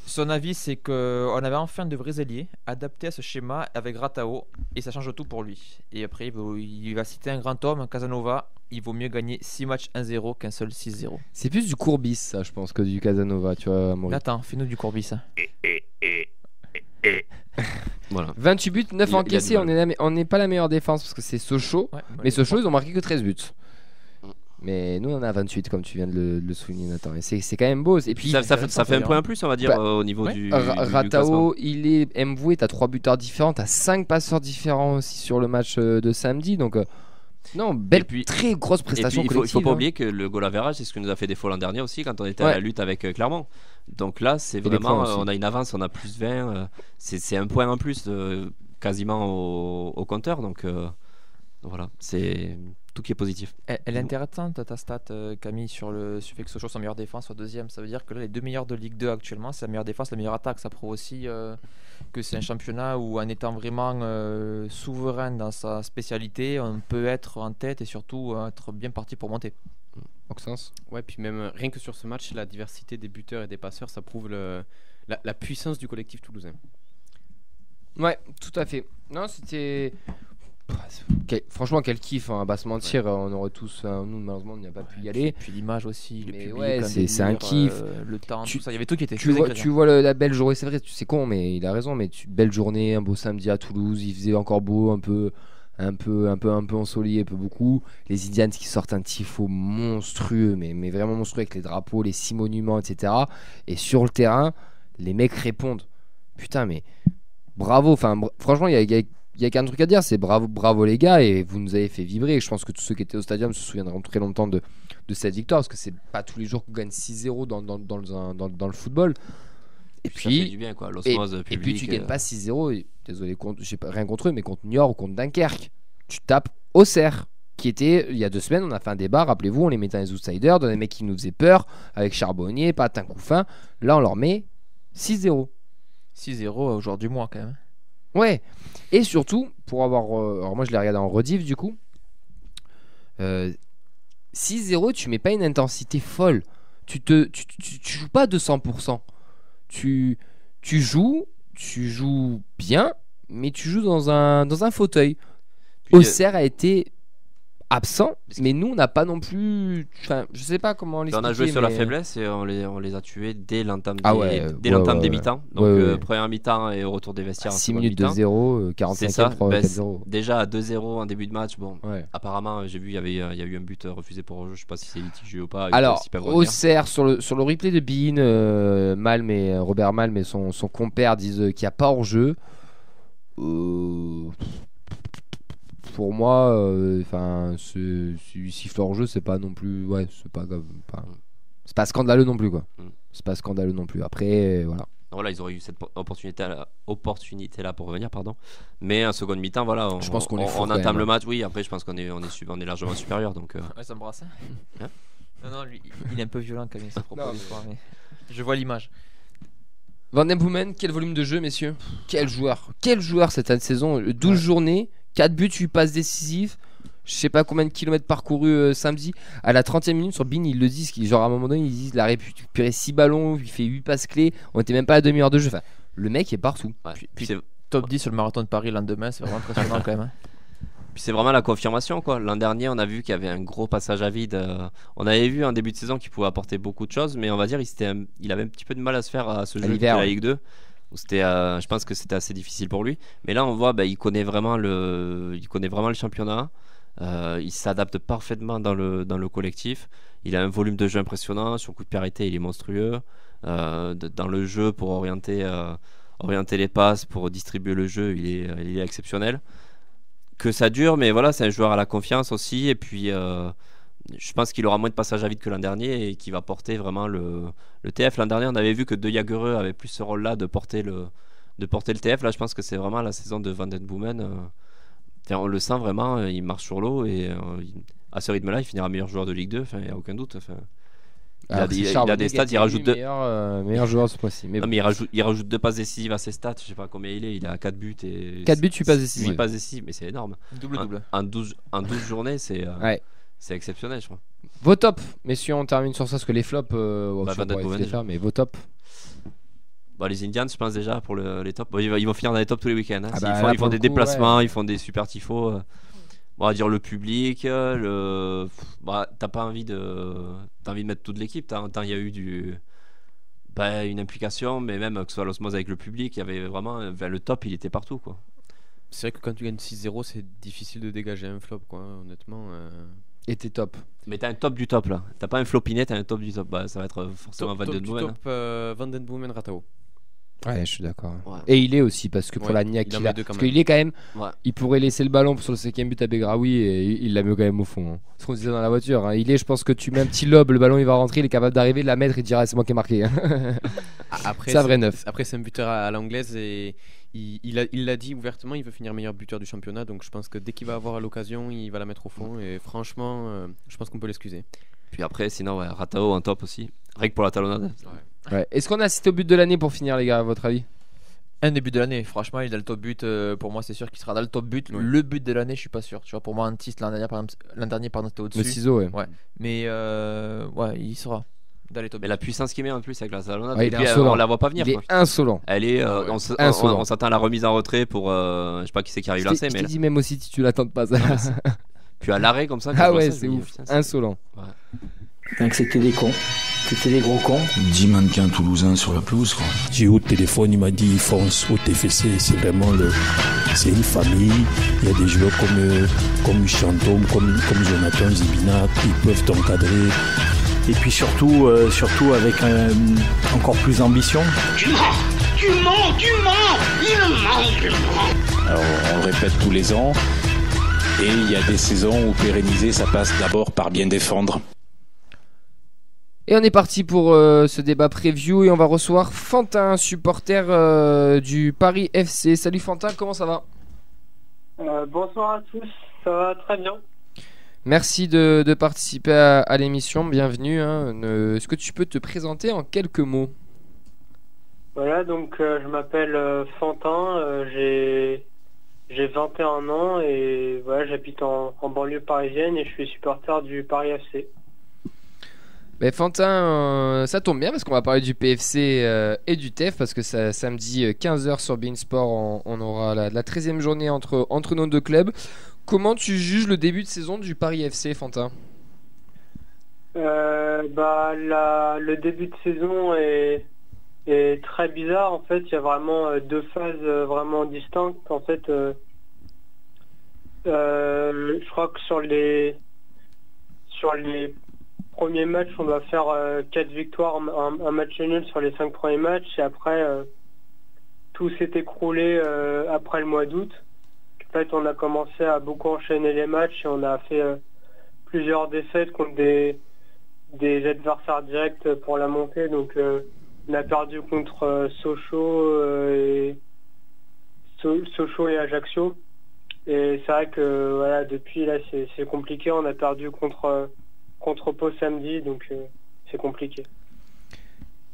Son avis, c'est qu'on avait enfin de vrais ailiers adaptés à ce schéma avec Ratao et ça change tout pour lui. Et après, il va citer un grand homme, Casanova. Il vaut mieux gagner 6 matchs 1-0 qu'un seul 6-0. C'est plus du Courbis, ça, je pense, que du Casanova, tu vois, Maurice. Attends, fais-nous du Courbis. Voilà. 28 buts, 9 encaissés. On n'est pas la meilleure défense parce que c'est Sochaux. Ouais, mais Sochaux, ils ont marqué que 13 buts. Mais nous, on en a 28, comme tu viens de le souligner, Nathan. Et c'est quand même beau. Et puis, ça fait un point en plus, on va dire, au niveau du Ratao, Mvoué, t'as 3 buteurs différents, t'as 5 passeurs différents aussi sur le match de samedi. Donc, non, très grosse prestation collective. Il faut pas oublier que le goal average, c'est ce que nous a fait défaut l'an dernier aussi, quand on était à la lutte avec Clermont. Donc là, c'est vraiment, on a une avance, on a plus 20. C'est un point en plus quasiment au compteur. Donc voilà, c'est tout qui est positif. Elle est intéressante ta stat, Camille, sur le fait que Sochaux soit meilleure défense soit deuxième. Ça veut dire que là, les deux meilleurs de Ligue 2 actuellement, c'est la meilleure défense, la meilleure attaque. Ça prouve aussi que c'est un championnat où, en étant vraiment souverain dans sa spécialité, on peut être en tête et surtout être bien parti pour monter. Maxence ? Ouais, puis même rien que sur ce match, la diversité des buteurs et des passeurs, ça prouve la puissance du collectif toulousain. Ouais, tout à fait. Non, c'était. Franchement, quel kiff, hein, à pas se mentir, on aurait tous. Nous, malheureusement, on n'y a pas pu y aller. Puis l'image aussi, le public, ouais, c'est un kiff. Le temps, tout ça, il y avait tout qui était. Tu vois la belle journée, c'est vrai, c'est con, mais il a raison. Mais belle journée, un beau samedi à Toulouse, il faisait encore beau, un peu ensoleillé, un peu beaucoup. Les Indians qui sortent un tifo monstrueux, mais vraiment monstrueux avec les drapeaux, les 6 monuments, etc. Et sur le terrain, les mecs répondent. Putain, mais bravo. Enfin, franchement, il y a qu'un truc à dire, c'est bravo les gars, et vous nous avez fait vibrer. Je pense que tous ceux qui étaient au stadium se souviendront très longtemps de cette victoire, parce que c'est pas tous les jours qu'on gagne 6-0 dans le football. Et puis, ça fait du bien, quoi, l'osmose publique. Et puis tu gagnes pas 6-0, et, désolé, j'ai rien contre eux, mais contre Niort ou contre Dunkerque. Tu tapes Auxerre, qui était, il y a 2 semaines, on a fait un débat, rappelez-vous, on les mettait dans les outsiders, dans des mecs qui nous faisaient peur, avec Charbonnier, Patin, Couffin. Là, on leur met 6-0. 6-0 au jour du mois, quand même. Ouais, et surtout, pour avoir. Alors, moi, je l'ai regardé en rediff, du coup. 6-0, tu mets pas une intensité folle. Tu joues pas à 200%. Tu joues bien, mais tu joues dans un fauteuil. Auxerre a été absents, mais nous on n'a pas non plus. Enfin, je sais pas comment l'expliquer. On a joué sur la mais- faiblesse et on les a tués dès l'entame des, Ah ouais, dès ouais, l'entame ouais, des ouais. mi-temps. Donc Ouais, ouais. première mi-temps et au retour des vestiaires. 6 seconde minutes de mi-temps. 0, C'est 45 ça. 3, Ben, 4-0. déjà à 2-0 en début de match. Bon, Ouais. apparemment j'ai vu il y a eu un but refusé pour hors-jeu. Je sais pas si c'est litigieux ou pas. ils Alors, peuvent revenir. Auxerre, sur le replay de Bein, Malm et Robert Malm et son compère disent qu'il n'y a pas hors-jeu. Pour moi, s'il siffle hors-jeu, c'est pas non plus. Ouais, c'est pas scandaleux non plus, quoi. C'est pas scandaleux non plus. Après, voilà. Voilà, ils auraient eu cette opportunité là pour revenir, pardon. Mais en seconde mi-temps, voilà, Je pense qu'on est fort on quand entame même. le match. Oui, après, je pense qu'on est largement supérieur. Donc, Ouais, ça me brasse. Hein Non, lui, il est un peu violent quand même, ses propos d'histoire, mais je vois l'image. Van den Boomen, quel volume de jeu, messieurs. Quel joueur cette saison. 12 journées, 4 buts, 8 passes décisives. Je sais pas combien de kilomètres parcourus samedi. À la 30e minute sur Bein, ils le disent. Genre à un moment donné, ils disent il a récupéré 6 ballons, il fait 8 passes clés. On était même pas à la demi-heure de jeu. Enfin, le mec est partout. ouais. Puis c'est- top 10 sur le marathon de Paris le lendemain, c'est vraiment impressionnant quand même. Hein. Puis c'est vraiment la confirmation, quoi. L'an dernier, on a vu qu'il y avait un gros passage à vide. On avait vu en début de saison qu'il pouvait apporter beaucoup de choses, mais on va dire il avait un petit peu de mal à se faire à ce jeu l'hiver, de la ouais. Ligue 2. Où je pense que c'était assez difficile pour lui. Mais là, on voit, il connaît vraiment le championnat. Il s'adapte parfaitement dans le collectif. Il a un volume de jeu impressionnant. Son coup de pied arrêté, il est monstrueux. Dans le jeu, pour orienter les passes, pour distribuer le jeu, il est exceptionnel. Que ça dure, mais voilà, c'est un joueur à la confiance aussi. Et puis, je pense qu'il aura moins de passages à vide que l'an dernier et qu'il va porter vraiment le TF. L'an dernier, on avait vu que De Jagereux avait plus ce rôle-là de porter le TF. Là, je pense que c'est vraiment la saison de Van den Boomen. On le sent vraiment, il marche sur l'eau et à ce rythme-là, il finira meilleur joueur de Ligue 2. Il n'y a aucun doute. Il a des stats, il rajoute deux. Meilleur joueur ce mois-ci. Mais Non, mais il rajoute 2 passes décisives à ses stats. Je sais pas combien il est. Il a 4 buts et 4 buts, 8 passes décisives. 8 passes décisives, mais c'est énorme. Double. En 12 journées, c'est Ouais. c'est exceptionnel, je crois. Vos tops, messieurs, on termine sur ça parce que les flops, Van on den pourrait Boomen, les faire, mais vos tops. Les Indians, je pense déjà pour les tops. Ils vont finir dans les tops tous les week-ends. Hein. Ah Ils bah, font, là, ils font pour des le coup, déplacements, ouais. ils font des super tifos. On va dire le public, t'as pas envie t'as envie de mettre toute l'équipe. Tant il y a eu une implication, mais même que ce soit l'osmose avec le public, il y avait vraiment le top, il était partout, quoi. C'est vrai que quand tu gagnes 6-0, c'est difficile de dégager un flop, quoi. Honnêtement. Et tes tops. Mais t'as un top du top là. T'as pas un flopinet, t'as un top du top. Ça va être forcément Van den Boomen. Van den Boomen Ratao. Ouais, je suis d'accord. Ouais. Et il est aussi, parce que pour Ouais, la niaque il en qu'il met a. deux quand Parce même. qu'il est quand même. Ouais. Il pourrait laisser le ballon sur le 5ème but à Begraoui et il la met quand même au fond. Hein. Ce qu'on disait dans la voiture. Hein. Il est, je pense que tu mets un petit lob, le ballon il va rentrer, il est capable d'arriver, de la mettre et de dire ah, c'est moi qui ai marqué. Hein. Après, C'est un vrai neuf. Après, c'est un buteur à l'anglaise et il l'a dit ouvertement, il veut finir meilleur buteur du championnat. Donc je pense que dès qu'il va avoir l'occasion, il va la mettre au fond. Et franchement, je pense qu'on peut l'excuser. Puis après, sinon, Ratao en top aussi. Rien que pour la talonnade. Ouais. Est-ce qu'on a assisté au but de l'année pour finir, les gars, à votre avis? Un début de l'année, franchement, il est dans le top but. Pour moi, c'est sûr qu'il sera dans le top but. Oui. Le but de l'année, je suis pas sûr. Tu vois, pour moi, Antis, l'an dernier, pardon, c'était Le au-dessus. ciseau, ouais. Ouais. Mais ouais, il sera dans les top Mais buts. la puissance qu'il met en plus avec la talonnade, Ouais, et il est puis, insolent. on la voit pas venir. Il est quoi. insolent. Elle est, Ah ouais. Insolent. on s'attend à la remise en retrait pour, je sais pas qui c'est qui arrive Je lancer, t'ai mais là. dit même aussi si tu l'attends pas. Ça. Puis à l'arrêt comme ça. quand Ah je vois ouais, ça, je c'est me dis, ouf. putain, c'est- Insolent. Donc c'était des cons. C'était des gros cons. 10 mannequins toulousains sur la pelouse, quoi. J'ai eu au téléphone, il m'a dit fonce au TFC, c'est vraiment c'est une famille. Il y a des joueurs comme Chantôme, comme Jonathan Zibina, qui peuvent t'encadrer. Et puis surtout avec encore plus d'ambition. Tu mens, il ment. Alors on le répète tous les ans. Et il y a des saisons où pérenniser, ça passe d'abord par bien défendre. Et on est parti pour ce débat preview et on va recevoir Fantin, supporter du Paris FC. Salut Fantin, comment ça va? Bonsoir à tous, ça va très bien. Merci de participer à l'émission, bienvenue. Hein. Est-ce que tu peux te présenter en quelques mots? Voilà, donc je m'appelle Fantin, j'ai 21 ans et voilà, j'habite en banlieue parisienne et je suis supporter du Paris FC. Ben Fantin, ça tombe bien parce qu'on va parler du PFC et du TEF parce que samedi 15h sur beIN Sport on aura la 13e journée entre nos deux clubs. Comment tu juges le début de saison du Paris FC, Fantin? Le début de saison est très bizarre. En fait, il y a vraiment deux phases vraiment distinctes. En fait, je crois que sur les premiers matchs, on doit faire 4 victoires, un match nul sur les 5 premiers matchs. Et après, tout s'est écroulé après le mois d'août. En fait, on a commencé à beaucoup enchaîner les matchs et on a fait plusieurs défaites contre des adversaires directs pour la montée. Donc, on a perdu contre Sochaux et Ajaccio. Et c'est vrai que voilà, depuis là, c'est compliqué. On a perdu contre Pau samedi, donc c'est compliqué.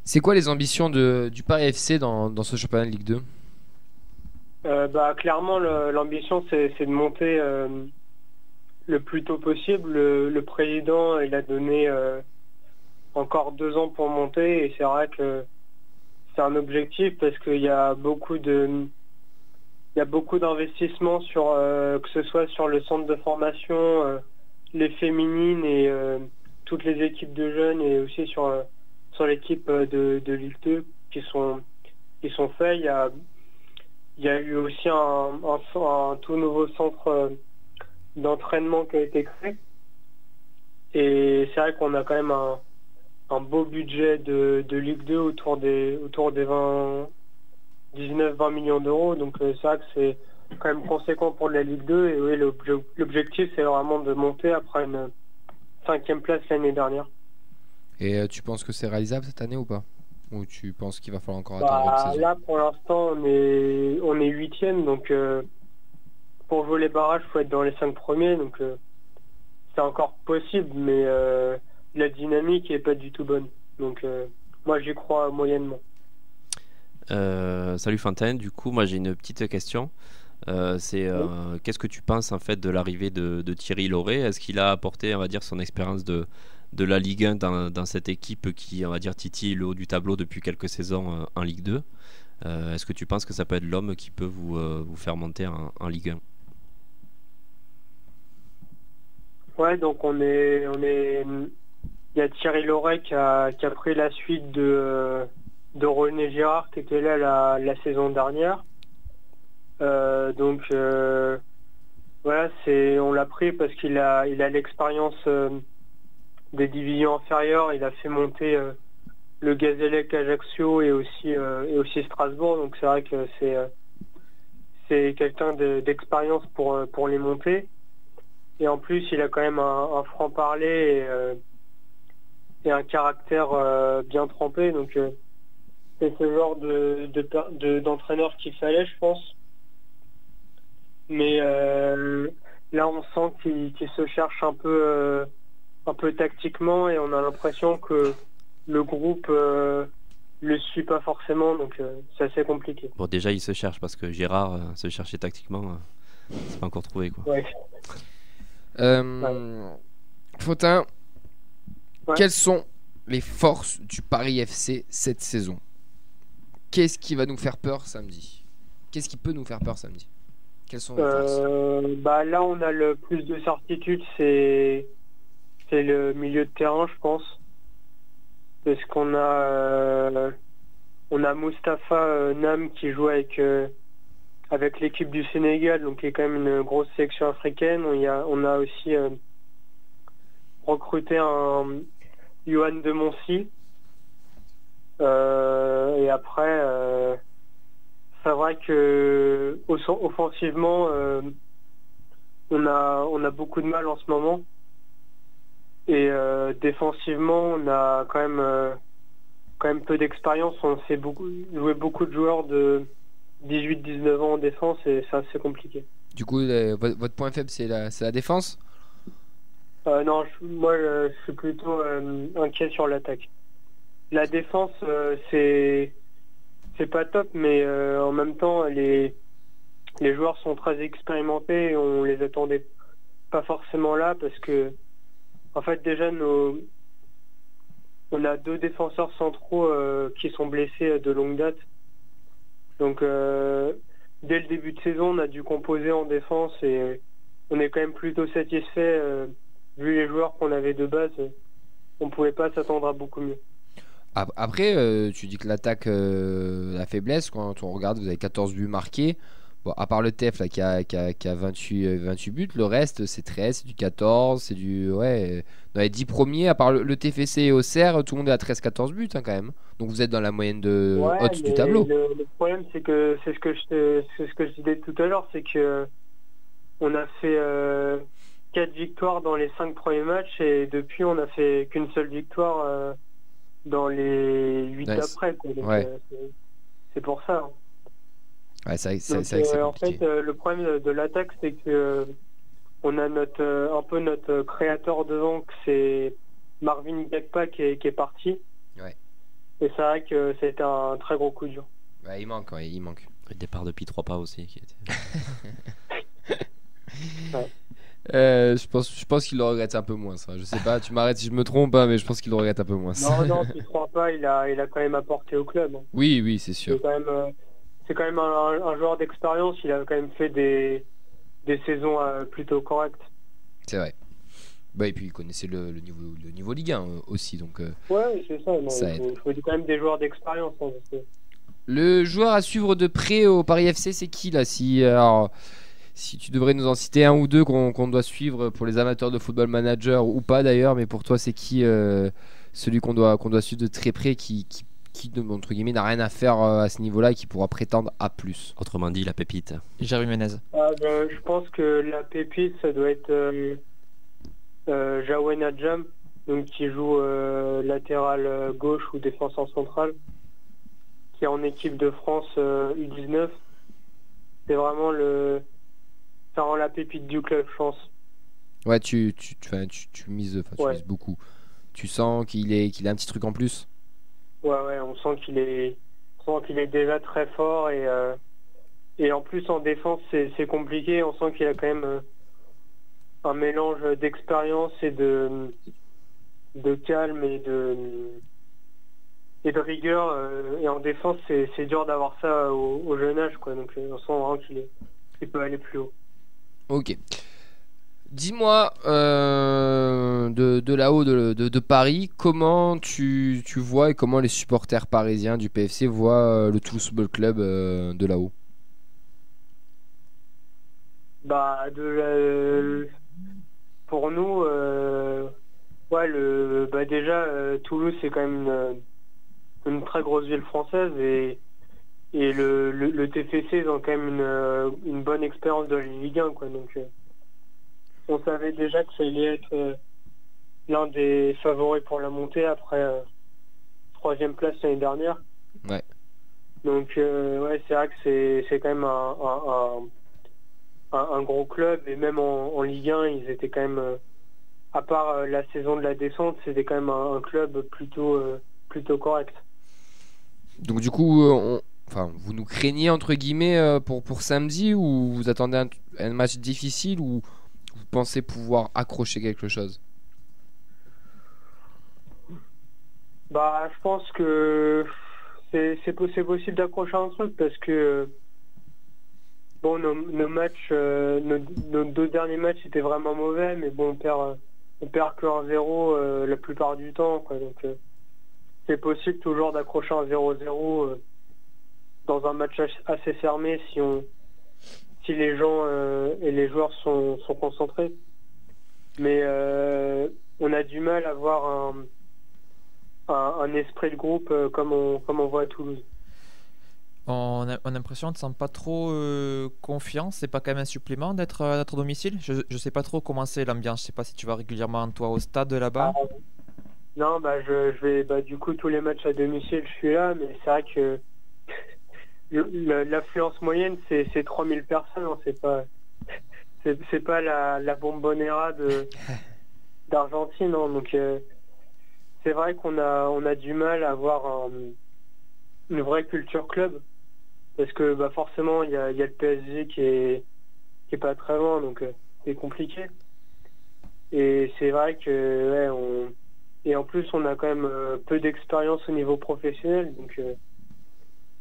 C'est quoi les ambitions du Paris FC dans ce championnat de Ligue 2? Clairement, l'ambition, c'est de monter le plus tôt possible. Le président, il a donné encore 2 ans pour monter, et c'est vrai que c'est un objectif parce qu'il y a beaucoup d'investissements sur que ce soit sur le centre de formation, les féminines et toutes les équipes de jeunes, et aussi sur l'équipe de Ligue 2 qui sont faits. Il y a eu aussi un tout nouveau centre d'entraînement qui a été créé. Et c'est vrai qu'on a quand même un beau budget de Ligue 2 autour des 19-20 millions d'euros. Donc c'est vrai que c'est quand même conséquent pour la Ligue 2. Et oui, l'objectif, c'est vraiment de monter après une 5e place l'année dernière. Et tu penses que c'est réalisable cette année ou pas? Ou tu penses qu'il va falloir encore attendre une saison? Là, pour l'instant, on est 8e. Donc pour jouer les barrages, il faut être dans les 5 premiers. Donc c'est encore possible, mais la dynamique n'est pas du tout bonne. Donc moi, j'y crois moyennement. Salut Fontaine, du coup moi j'ai une petite question. Qu'est-ce que tu penses en fait de l'arrivée de Thierry Lauré? Est-ce qu'il a apporté, on va dire, son expérience de la Ligue 1 dans cette équipe qui, on va dire, titille le haut du tableau depuis quelques saisons en Ligue 2? Est-ce que tu penses que ça peut être l'homme qui peut vous faire monter en Ligue 1? Ouais, donc il y a Thierry Lauré qui a pris la suite de René Girard qui était là la saison dernière. Voilà, on l'a pris parce qu'il a l'expérience des divisions inférieures. Il a fait monter le Gazélec Ajaccio et aussi Strasbourg. Donc c'est vrai que c'est quelqu'un d'expérience pour les monter. Et en plus, il a quand même un franc-parler et un caractère bien trempé. Donc c'est ce genre d'entraîneur qu'il fallait, je pense. Mais là, on sent qu'il se cherche un peu tactiquement, et on a l'impression que le groupe le suit pas forcément, donc c'est assez compliqué. Bon, déjà, il se cherche parce que Gérard se cherchait tactiquement, c'est pas encore trouvé, quoi. Ouais. Fautin, quelles sont les forces du Paris FC cette saison? Qu'est-ce qui va nous faire peur samedi? Qu'est-ce qui peut nous faire peur samedi? Quelles sont les forces? Là, on a le plus de certitude, c'est le milieu de terrain, je pense. Parce qu'on a Moustapha Nam qui joue avec l'équipe du Sénégal, donc qui est quand même une grosse sélection africaine. On a aussi recruté un Johan de Moncy. Et après, c'est vrai que offensivement, on a beaucoup de mal en ce moment. Et défensivement, on a quand même peu d'expérience. On fait jouer beaucoup de joueurs de 18-19 ans en défense, et c'est assez compliqué. Du coup, votre point faible, c'est la défense? Non, moi je suis plutôt inquiet sur l'attaque. La défense, c'est pas top, mais en même temps, les joueurs sont très expérimentés et on les attendait pas forcément là, parce que en fait déjà on a 2 défenseurs centraux qui sont blessés de longue date. Donc dès le début de saison, on a dû composer en défense, et on est quand même plutôt satisfait vu les joueurs qu'on avait de base. On pouvait pas s'attendre à beaucoup mieux. Après, tu dis que l'attaque, la faiblesse, quand on regarde, vous avez 14 buts marqués. Bon, à part le TEF là, qui a 28 buts, le reste c'est 13, c'est du 14, c'est du. Ouais. Dans les 10 premiers, à part le TFC et Auxerre, tout le monde est à 13-14 buts quand même. Donc vous êtes dans la moyenne haute du tableau. Le problème, c'est que c'est ce que je disais tout à l'heure, c'est que on a fait 4 victoires dans les 5 premiers matchs et depuis on a fait qu'une seule victoire dans les 8 d'après. Donc c'est pour ça. Hein. Ouais, c'est en fait, le problème de l'attaque, c'est que on a un peu notre créateur devant, que c'est Marvin Gakpa qui est parti. Ouais. Et c'est vrai que ça a été un très gros coup dur. Ouais, il manque. Le départ de Pi 3 pas aussi. Qui était... ouais. Je pense qu'il le regrette un peu moins, ça. Je sais pas, tu m'arrêtes si je me trompe, hein, mais je pense qu'il le regrette un peu moins. Non, tu ne crois pas, il a quand même apporté au club. Hein. Oui, c'est sûr. C'est quand même un joueur d'expérience, il a quand même fait des saisons plutôt correctes. C'est vrai. Bah, et puis il connaissait le niveau Ligue 1 aussi, donc. Ouais, c'est ça. Il faut quand même des joueurs d'expérience. Hein, le joueur à suivre de près au Paris FC, c'est qui là? Si tu devrais nous en citer un ou deux qu'on doit suivre pour les amateurs de Football Manager ou pas d'ailleurs, mais pour toi c'est qui celui qu'on doit suivre de très près qui entre guillemets n'a rien à faire à ce niveau-là et qui pourra prétendre à plus? Autrement dit, la pépite. Jérémy Menez. Je pense que la pépite, ça doit être Jawen Adjam, donc qui joue latéral gauche ou défenseur central, qui est en équipe de France U19. C'est vraiment la pépite du club, je pense. Ouais, tu mises beaucoup. Tu sens qu'il a un petit truc en plus? Ouais, on sent qu'il est déjà très fort et en plus en défense c'est compliqué. On sent qu'il a quand même un mélange d'expérience et de calme et de rigueur. Et en défense c'est dur d'avoir ça au jeune âge, quoi. Donc on sent vraiment qu'il peut aller plus haut. Ok. Dis-moi, de là-haut de Paris, comment tu vois et comment les supporters parisiens du PFC voient le Toulouse Football Club de là-haut? Pour nous, déjà Toulouse c'est quand même une très grosse ville française et le TFC ils ont quand même une bonne expérience de la Ligue 1, quoi. Donc on savait déjà que ça allait être l'un des favoris pour la montée après 3e place l'année dernière. Ouais. Donc c'est vrai que c'est quand même un gros club et même en Ligue 1 ils étaient quand même à part la saison de la descente, c'était quand même un club plutôt correct. Donc du coup vous nous craignez entre guillemets pour samedi, ou vous attendez un match difficile, ou vous pensez pouvoir accrocher quelque chose? Je pense que c'est possible d'accrocher un truc parce que nos matchs, nos 2 derniers matchs étaient vraiment mauvais, mais bon on perd que 1-0 la plupart du temps, quoi. Donc c'est possible toujours d'accrocher un 0-0 dans un match assez fermé si les gens et les joueurs sont concentrés. Mais on a du mal à avoir un esprit de groupe comme on voit à Toulouse. On a l'impression de ne se sent pas trop confiant. C'est pas quand même un supplément d'être à notre domicile? Je sais pas trop comment c'est l'ambiance. Je sais pas si tu vas régulièrement toi au stade là-bas. Non, je vais du coup tous les matchs à domicile je suis là, mais c'est vrai que l'affluence moyenne c'est 3000 personnes, hein, c'est pas la Bombonera d'Argentine, hein, donc c'est vrai qu'on a du mal à avoir une vraie culture club parce que forcément il y a le PSG qui est pas très loin, donc c'est compliqué et c'est vrai que et en plus on a quand même peu d'expérience au niveau professionnel, donc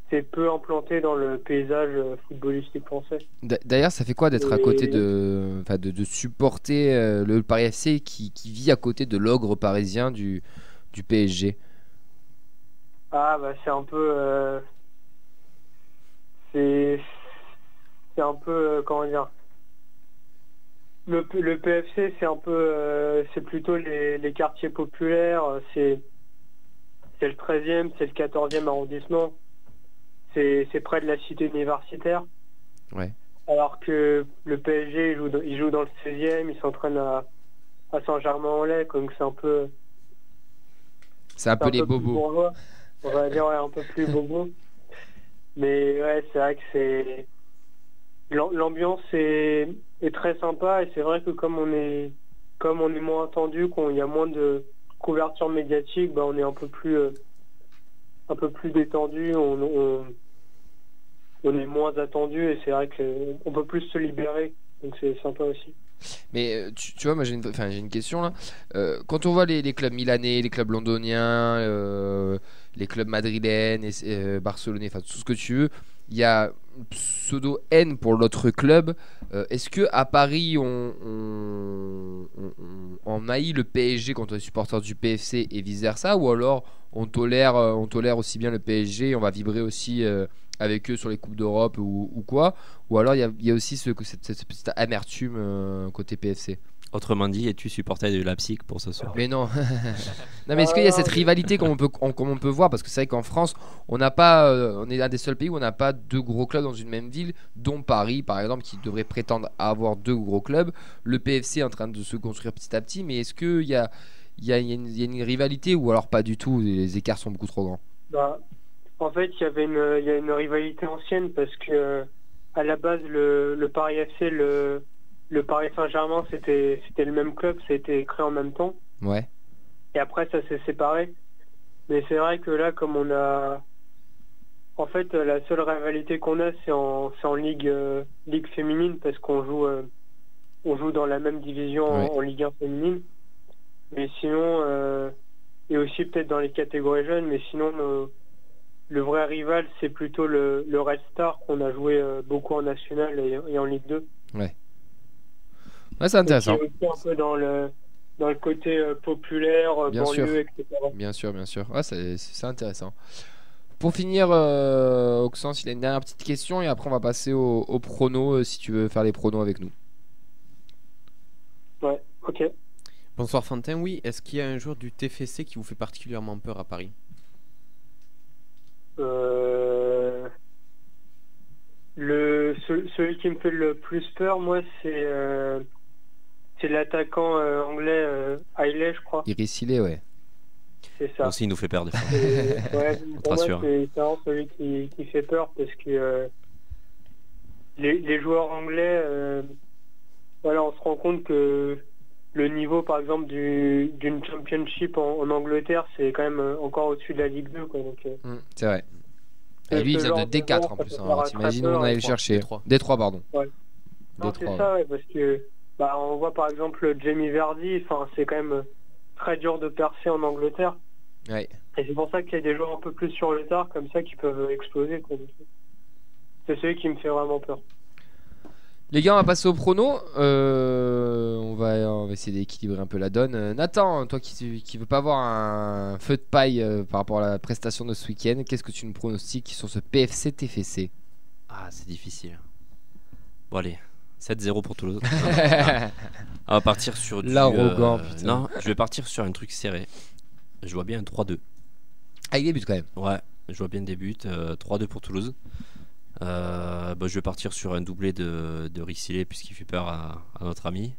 c'est peu implanté dans le paysage footballistique français. D'ailleurs, ça fait quoi d'être à côté de supporter le Paris FC qui vit à côté de l'ogre parisien du PSG? Ah bah c'est un peu c'est un peu comment dire, le PFC c'est un peu c'est plutôt les quartiers populaires, c'est le 13e, c'est le 14e arrondissement, c'est près de la cité universitaire. Ouais. Alors que le PSG il joue dans le 16e, il s'entraîne à Saint-Germain-en-Laye, donc c'est un peu les bobos. Bourgeois, on va dire un peu plus bobo. Mais ouais, c'est vrai que l'ambiance est très sympa, et c'est vrai que comme on est moins attendu, qu'il y a moins de couverture médiatique, bah on est un peu plus détendu, on est moins attendu, et c'est vrai qu'on peut plus se libérer, donc c'est sympa aussi. Mais tu vois, moi j'ai une question là. Quand on voit les clubs milanais, les clubs londoniens, les clubs madrilènes, barcelonais, enfin tout ce que tu veux, il y a une pseudo haine pour l'autre club. Est-ce que à Paris on haït le PSG quand on est supporter du PFC et vice versa, ou alors on tolère aussi bien le PSG et on va vibrer aussi avec eux sur les coupes d'Europe ou quoi, ou alors il y a aussi cette petite amertume côté PFC? Autrement dit, es-tu supporter de Leipzig pour ce soir? Mais non. Non, mais est-ce qu'il y a cette rivalité comme on peut voir, parce que c'est vrai qu'en France on n'a pas on est un des seuls pays où on n'a pas deux gros clubs dans une même ville, dont Paris par exemple, qui devrait prétendre avoir deux gros clubs. Le PFC est en train de se construire petit à petit, mais est-ce qu'il y a une rivalité, ou alors pas du tout, les écarts sont beaucoup trop grands? Bah, en fait, il y a une rivalité ancienne, parce que à la base le Paris FC, le Paris Saint-Germain, c'était le même club, ça a été créé en même temps. Ouais. Et après ça s'est séparé. Mais c'est vrai que là, comme on a, en fait, la seule rivalité qu'on a, c'est en ligue féminine, parce qu'on joue dans la même division, ouais, en Ligue 1 féminine. Mais sinon, et aussi peut-être dans les catégories jeunes, mais sinon le vrai rival, c'est plutôt le Red Star, qu'on a joué beaucoup en national et en Ligue 2. Ouais. Ouais, c'est intéressant. C'est aussi un peu dans le côté populaire, bien banlieue, sûr, etc. Bien sûr. Ouais, c'est intéressant. Pour finir, Auxence, il a une dernière petite question, et après on va passer au prono, si tu veux faire les pronos avec nous. Ouais, ok. Bonsoir Fantin, oui, est-ce qu'il y a un joueur du TFC qui vous fait particulièrement peur à Paris? Celui qui me fait le plus peur, moi, c'est l'attaquant anglais, Hailey, je crois. Iris Hilé, ouais. C'est ça. Aussi, il nous fait peur des fois. Ouais, pour moi, rassure. c'est vraiment celui qui fait peur, parce que les joueurs anglais, voilà, on se rend compte que le niveau, par exemple, d'une championship en Angleterre, c'est quand même encore au-dessus de la Ligue 2, quoi. Donc, c'est vrai. Et lui, il vient de D4 en plus. Hein. T'imagines, on allait le chercher. D3, pardon. Ouais. Non, c'est ça, ouais, parce que on voit par exemple Jamie Vardy, c'est quand même très dur de percer en Angleterre. Ouais. Et c'est pour ça qu'il y a des joueurs un peu plus sur le tard, comme ça, qui peuvent exploser, quoi. C'est celui qui me fait vraiment peur. Les gars, on va passer au prono. On va essayer d'équilibrer un peu la donne. Nathan, toi qui veux pas avoir un feu de paille par rapport à la prestation de ce week-end, qu'est-ce que tu nous pronostiques sur ce PFC TFC? Ah, c'est difficile. Bon, allez, 7-0 pour Toulouse. On va partir sur du... L'arrogant, putain. Non, je vais partir sur un truc serré. Je vois bien un 3-2. Avec des buts quand même. Ouais, je vois bien des buts. 3-2 pour Toulouse. Je vais partir sur un doublé de Rixilé, puisqu'il fait peur à notre ami,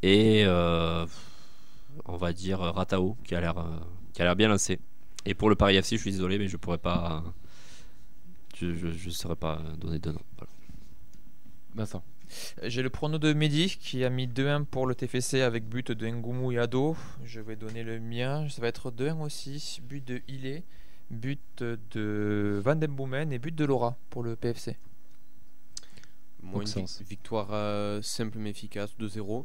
et on va dire Ratao, qui a l'air bien lancé. Et pour le Paris FC, je suis désolé, mais je pourrais pas, je saurais pas donner de nom. Voilà. Vincent. J'ai le prono de Mehdi qui a mis 2-1 pour le TFC avec but de Ngoumou et Ado. Je vais donner le mien, ça va être 2-1 aussi, but de Hilé, but de Van den Boomen et but de Laura pour le PFC. Moi, une victoire simple mais efficace, 2-0.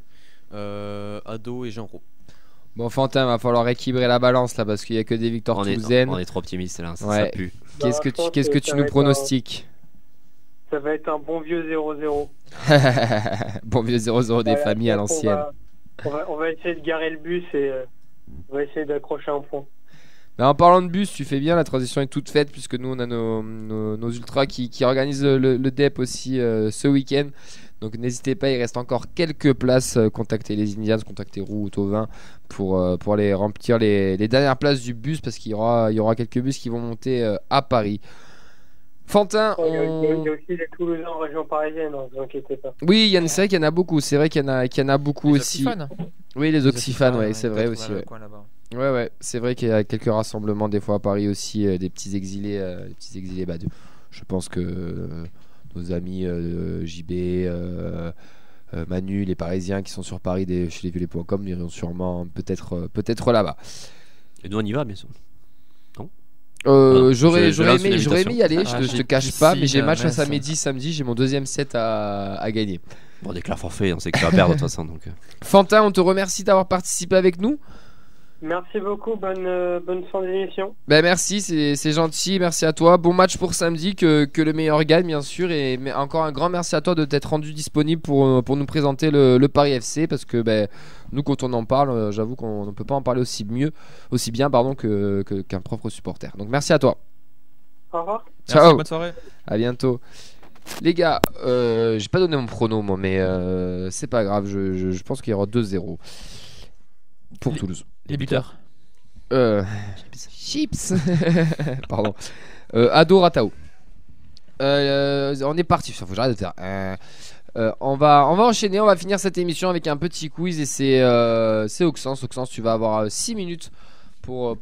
Ado et Jean Roux. Bon, Fantin, va falloir équilibrer la balance là parce qu'il y a que des victoires toulousaines. On est trop optimiste là, ça Ouais. pue. Qu'est-ce que tu nous pronostiques? Ça va être un bon vieux 0-0. Bon vieux 0-0 des familles à l'ancienne. On va essayer de garer le bus et on va essayer d'accrocher un point. En parlant de bus, tu fais bien, la transition est toute faite puisque nous on a nos ultras qui organisent le DEP aussi ce week-end. Donc n'hésitez pas, il reste encore quelques places. Contactez les Indians, contactez Roux ou Tauvin pour aller remplir les dernières places du bus parce qu'il y aura quelques bus qui vont monter à Paris. Fantin, Il y a aussi les Toulousains en région parisienne, ne vous inquiétez pas. Oui, c'est vrai qu'il y en a beaucoup. C'est vrai qu'il y en a beaucoup Les aussi. Oxyphanes. Oui, les Oxyphanes, ouais, c'est vrai peut-être aussi. dans le Ouais. coin là-bas. Ouais, c'est vrai qu'il y a quelques rassemblements des fois à Paris aussi, des petits exilés, je pense que nos amis JB, Manu, les Parisiens qui sont sur Paris chez lesviolets.com iront sûrement peut-être là-bas. Et nous on y va bien sûr. J'aurais je lance une aimé y aller, je te cache pas, mais j'ai match face à mince. Mehdi samedi, j'ai mon deuxième set à gagner. Bon, déclare forfait, on sait que tu vas perdre de toute façon donc. Fantin, on te remercie d'avoir participé avec nous. Merci beaucoup, bonne fin d'émission. Merci, c'est gentil, merci à toi. Bon match pour samedi, que le meilleur gagne bien sûr. Et encore un grand merci à toi de t'être rendu disponible pour nous présenter le Paris FC. Parce que nous quand on en parle, j'avoue qu'on ne peut pas en parler aussi bien qu'un propre supporter. Donc merci à toi. Au revoir. Ciao. Merci, bonne soirée. À bientôt. Les gars, j'ai pas donné mon prono moi, mais c'est pas grave, je pense qu'il y aura 2-0 pour Toulouse. Les buteurs. Chips. Pardon. Ado Ratao. On est parti. Faut que j'arrête de faire. On va enchaîner. On va finir cette émission avec un petit quiz et c'est Oxens. Oxens, tu vas avoir 6 minutes pour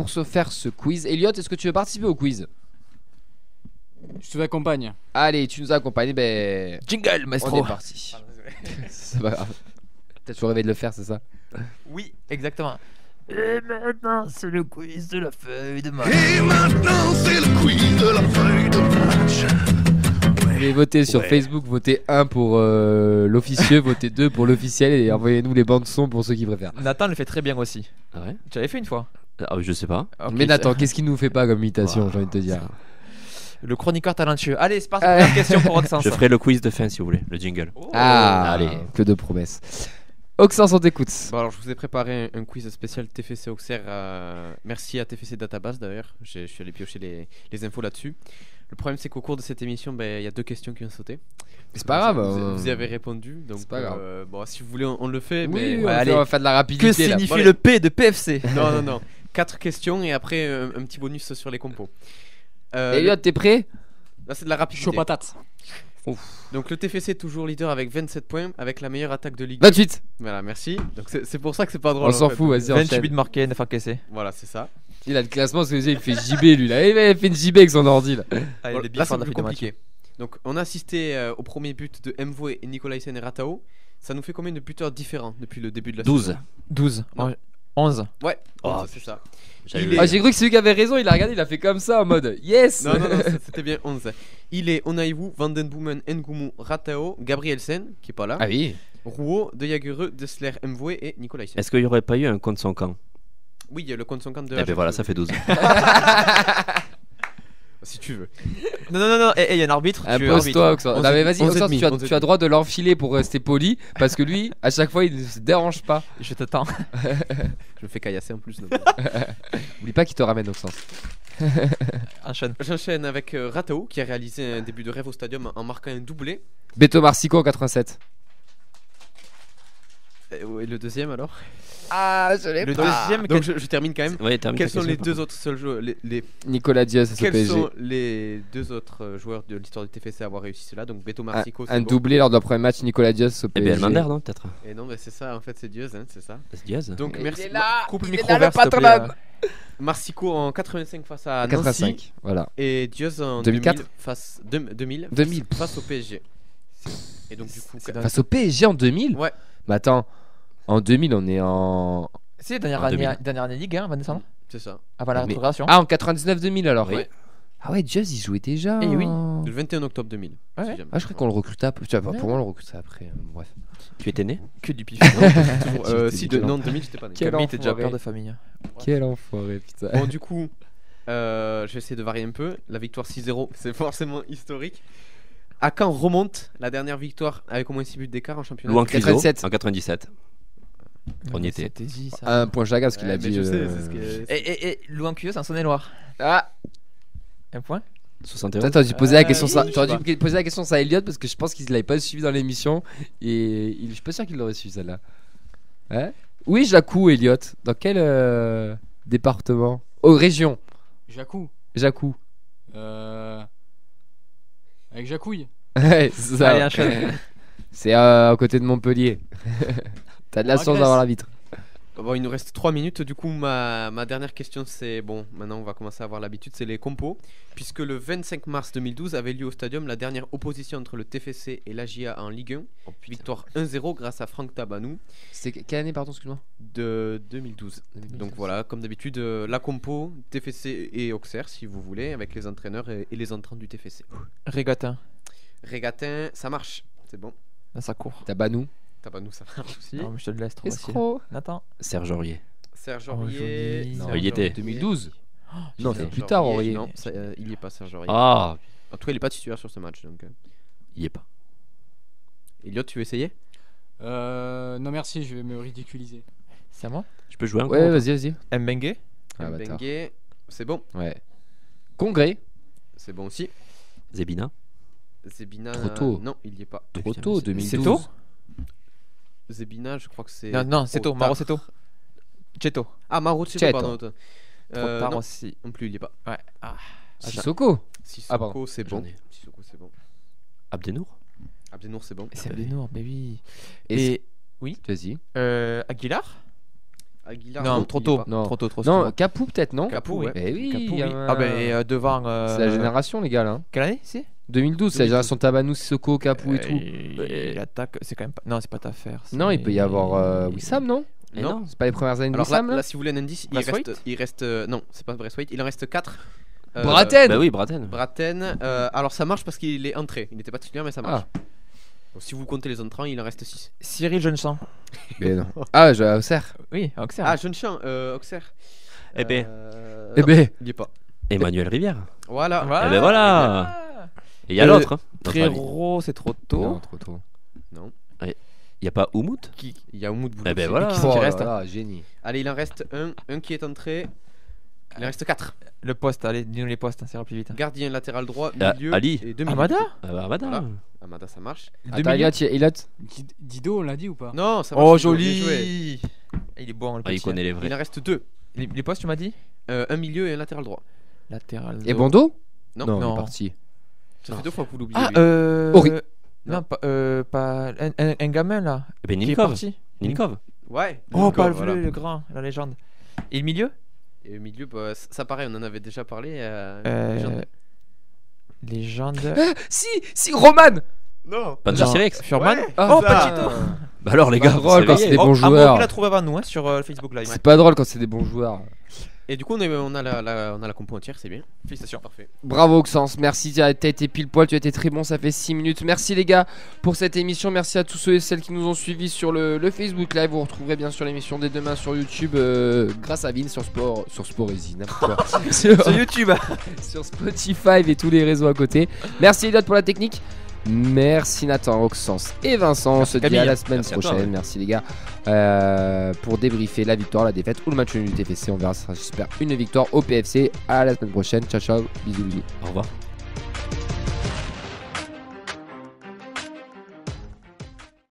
se faire ce quiz. Elliot, est-ce que tu veux participer au quiz? Je te accompagne. Allez, tu nous accompagnes. Jingle, maestro. On est parti. C'est pas grave. Peut-être tu rêvais de le faire, c'est ça? Oui, exactement. Et maintenant, c'est le quiz de la feuille de match. Vous pouvez voter sur Facebook, votez 1 pour l'officieux, votez 2 pour l'officiel et envoyez-nous les bandes son pour ceux qui préfèrent. Nathan le fait très bien aussi. Ah ouais. Tu l'avais fait une fois. Je sais pas. Ok, Mais Nathan, qu'est-ce qu'il nous fait pas comme imitation, j'ai envie de te dire. Le chroniqueur talentueux. Allez, c'est parti. Première question pour Oxens. Je ferai le quiz de fin si vous voulez, le jingle. Allez, que de promesses. Oxens, on t'écoute. Bon, alors je vous ai préparé un quiz spécial TFC Auxerre. Merci à TFC Database d'ailleurs. Je suis allé piocher les infos là-dessus. Le problème c'est qu'au cours de cette émission, il y a 2 questions qui ont sauté. C'est pas grave. Vous y avez répondu. Donc, c'est pas grave. Bon, si vous voulez, on le fait. Oui, mais allez, on va faire de la rapidité. Que signifie là. le P de PFC? Non. 4 questions et après un petit bonus sur les compos. Elliot, t'es prêt? Là, c'est de la rapidité. Chaud patate. Donc le TFC est toujours leader avec 27 points, avec la meilleure attaque de Ligue 28. Voilà, merci. Donc c'est pour ça que c'est pas drôle. On s'en fout, vas-y, 28 enchaîne. buts marqués, 9 encaissés. Voilà, c'est ça. Il a le classement, parce que il fait JB lui là. Il fait une JB avec son ordi là. Allez, les Là, c'est bifs plus compliqué. Donc on a assisté au premier but de Mvoué et Nicolaisen et Ratao. Ça nous fait combien de buteurs différents depuis le début de la 12. saison 12. Non. 11. Ouais, Oh, c'est ça. J'ai cru que c'est lui qui avait raison, il a regardé, il a fait comme ça en mode yes. Non, c'était bien 11. Il est Onaiwu, Vandenboomen, Ngumu, Ratao, Gabrielsen, qui est pas là. Ah oui. Rouault, De Jagereux, Dessler, Mvoué et Nicolaisen. Est-ce qu'il n'y aurait pas eu un compte son camp? Oui, il y a le compte 50 de Eh ben voilà, ça fait 12. Si tu veux. Non, il y a un arbitre. Impose-toi, Oxens. Non, mais vas-y, 11 et Oxens, demi, tu as droit de l'enfiler pour rester poli. Parce que lui, à chaque fois, il ne se dérange pas. Je t'attends. Je me fais caillasser en plus. Oublie pas qu'il te ramène, Oxens. Enchaîne. J'enchaîne avec Ratao qui a réalisé un début de rêve au stadium en marquant un doublé. Beto Marsico en 87. Et le deuxième alors? Ah, je l'ai Le pas. deuxième, donc je termine quand même. Ouais, termine Quels ta sont les question, deux autres seuls joueurs Nicolas Diaz à ce Quels PSG. sont les deux autres joueurs de l'histoire du TFC à avoir réussi cela? Donc Beto Marsico. Un doublé lors d'un premier match, Nicolas Diaz au Et PSG. Elmander, non, peut-être? Et non, mais c'est ça, en fait, c'est Diaz, hein, c'est ça. C'est Diaz. Donc Il merci. est là, Coupe le il est micro là, le vert, s'il te plaît. patron. Marsico en 85 face à Nancy. 85, voilà. Et Diaz en 2004. 2000 2000. face au PSG. Et donc du coup. Face au PSG en 2000. Ouais. Mais attends, en 2000, on est en. C'est En 2000. dernière année Ligue 1, Van descendre C'est ça. avant la Mais- rétrogradation. Ah, en 99-2000 alors. Ouais. Ah ouais, Jazz il jouait déjà. Eh oui. Le 21 octobre 2000. Ouais. si jamais. Ah, je crois qu'on le recrutait après. Tu vois, Ouais. pour moi, on le recrutait après. Bref. Tu étais né? Que du pif. Si, non, 2000, j'étais pas né. Quel Camille, t'es déjà enfoiré. père de famille. Quel enfoiré, putain. Bon, du coup, je vais essayer de varier un peu. La victoire 6-0, c'est forcément historique. À quand remonte la dernière victoire avec au moins 6 buts d'écart en championnat? Louan Cluzo 97. en 97. On y était. C'était dit, ça. Un point chacun, ce qu'il a mais dit. je sais, c'est ce que... Et Louan Cuyeux, c'est en Saône-et-Loire. Ah, Un point. 71. t'aurais dû poser la question, oui, t'aurais dû poser la question à Elliot parce que je pense qu'il l'avait pas suivi dans l'émission et je suis pas sûr qu'il l'aurait suivi celle-là. Ouais. Oui, Jacou, Elliot. Dans quel département? Oh, région. Jacou. Jacou. Avec Jacouille. Ouais, c'est ça. Allez, enchaîne. C'est à côté de Montpellier. T'as de la En chance Grèce. d'avoir la vitre. Bon, il nous reste 3 minutes. Du coup, ma dernière question, c'est bon. Maintenant, on va commencer à avoir l'habitude. C'est les compos. Puisque le 25 mars 2012 avait lieu au Stadium la dernière opposition entre le TFC et l'AJA en Ligue 1. Victoire 1-0 grâce à Franck Tabanou C'était quelle année, pardon, excuse-moi? de 2012. Donc voilà, comme d'habitude, la compo TFC et Auxerre, si vous voulez, avec les entraîneurs et les entrants du TFC. Régatin. Régatin, ça marche. C'est bon. Là, ça court. Tabanou. Tabanou, ça marche aussi. Non, mais je te le laisse trop facile. Escroc. Nathan. Serge Aurier. Serge Oh, Aurier. joli. Serge Il y était. Aurier. 2012. Non, c'est Serge plus tard, Aurier. Non, il y est pas, Serge Aurier. Ah, En tout cas, il est pas titulaire sur ce match. Donc, il y est pas. Elliot, tu veux essayer? Non merci, je vais me ridiculiser. C'est à moi. Je peux jouer encore? Ouais, vas-y. Mbengue. Ah, bâtard. Bengue, c'est bon. Ouais. Congrès. C'est bon aussi. Zebina. Zebina. Trop tôt. Non, il y est pas. Trop Putain, tôt, mais 2012. C'est tôt. Zebina, je crois que c'est. Non, c'est tôt. trop Maro, tard. c'est tôt. Cheto. Ah, Maro Cheto, Cheto. pardon. Trop tard non, aussi. non plus, il y est pas. Ouais. Ah. Sissoko. Sissoko, Ah, pardon. c'est J'en bon. ai. Sissoko, c'est bon. Abdenour. Abdenour, c'est bon. C'est Abdenour, mais oui. Et Et vas-y. Aguilar. Aguilar. Non, il trop y est tôt. pas. Non. Trop tôt, trop Non, tôt. Capou peut-être, non? Capou, ouais. Eh oui, Capou, il y a oui. un- Ah ben devant. C'est la génération, les gars, là. hein. Quelle année c'est 2012, c'est la génération Tabanou, Sissoko, Capou et tout. Il attaque, c'est quand même pas. Non, c'est pas ta affaire. Non, il peut y avoir Wissam, non? Mais Non. non. C'est pas les premières années de Alors là, Wissam, là? là, si vous voulez un indice, Braithwaite il reste. Non, c'est pas Braithwaite, il en reste 4. Braten. Bah oui, Braten. Braten. Alors ça marche parce qu'il est entré. Il n'était pas titulaire, mais ça marche. Ah. Donc, si vous comptez les entrants, il en reste 6. Cyril Jeunechamp. Mais non. Ah, je Auxerre. Oui, Auxerre. Ah, Jeune-Champ, Auxerre. Eh ben. Eh non, ben. il y est pas. Emmanuel Rivière. Voilà. Eh ben voilà. Et il y a l'autre. hein, notre ami. Trérot, c'est trop Non, tôt. trop tôt. Il y a pas Oumout? Il y a Oumoud Boulou. Eh ben aussi. voilà. Qui c'est qui reste Génie. Allez, il en reste un qui est entré. Il en reste 4. Le poste, allez, dis-nous les postes, ça ira plus vite. Gardien, latéral droit, Ah, milieu Ali. et demi. Amada Ah bah Armada. Voilà. Amada, ça marche. Attends, Elliot. Dido, on l'a dit ou pas? Non, ça marche. Oh, Dido, bien joué. joli. Il est bon, le Ah, il petit. connaît les Il vrais. en reste 2. Les postes, tu m'as dit Un milieu et un latéral droit. Latéral. Et Bondo? Non. Non, il Non. est parti. Ça fait 2 fois que vous l'oubliez. Ah, lui. Ori. Non, pas. Un gamin là. Eh ben Qui est Ninkov. parti. Ninkov. Ouais. Oh, pas le voilà. bleu, le grand, la légende. Et le milieu Et au milieu, bah, ça pareil, on en avait déjà parlé. Légende. Si, Roman. Non. Panzer Sirex. Furman. Ah, Oh, ça. Petito. Bah alors les Pas gars, drôle quand c'est c'est des Oh, bons Amaury joueurs. l'a trouvé avant nous hein, sur Facebook Live. C'est pas drôle quand c'est des bons joueurs. Et du coup, on a la compo entière, c'est bien. Félicitations. Parfait. Bravo Auxence, merci, tu as été pile poil, tu as été très bon, ça fait 6 minutes. Merci les gars pour cette émission, merci à tous ceux et celles qui nous ont suivis sur le Facebook Live. Vous retrouverez bien sûr l'émission dès demain sur YouTube grâce à Vin sur Sporésie, n'importe quoi. Sur YouTube. Sur Spotify et tous les réseaux à côté. Merci Elliot pour la technique. Merci Nathan, Auxence et Vincent. On se dit à Camille. la semaine Merci à toi, prochaine. ouais. Merci les gars pour débriefer la victoire, la défaite ou le match nul du TFC. On verra, ça sera, j'espère, une victoire au PFC. À la semaine prochaine. Ciao, ciao. Bisous, bisous. Au revoir.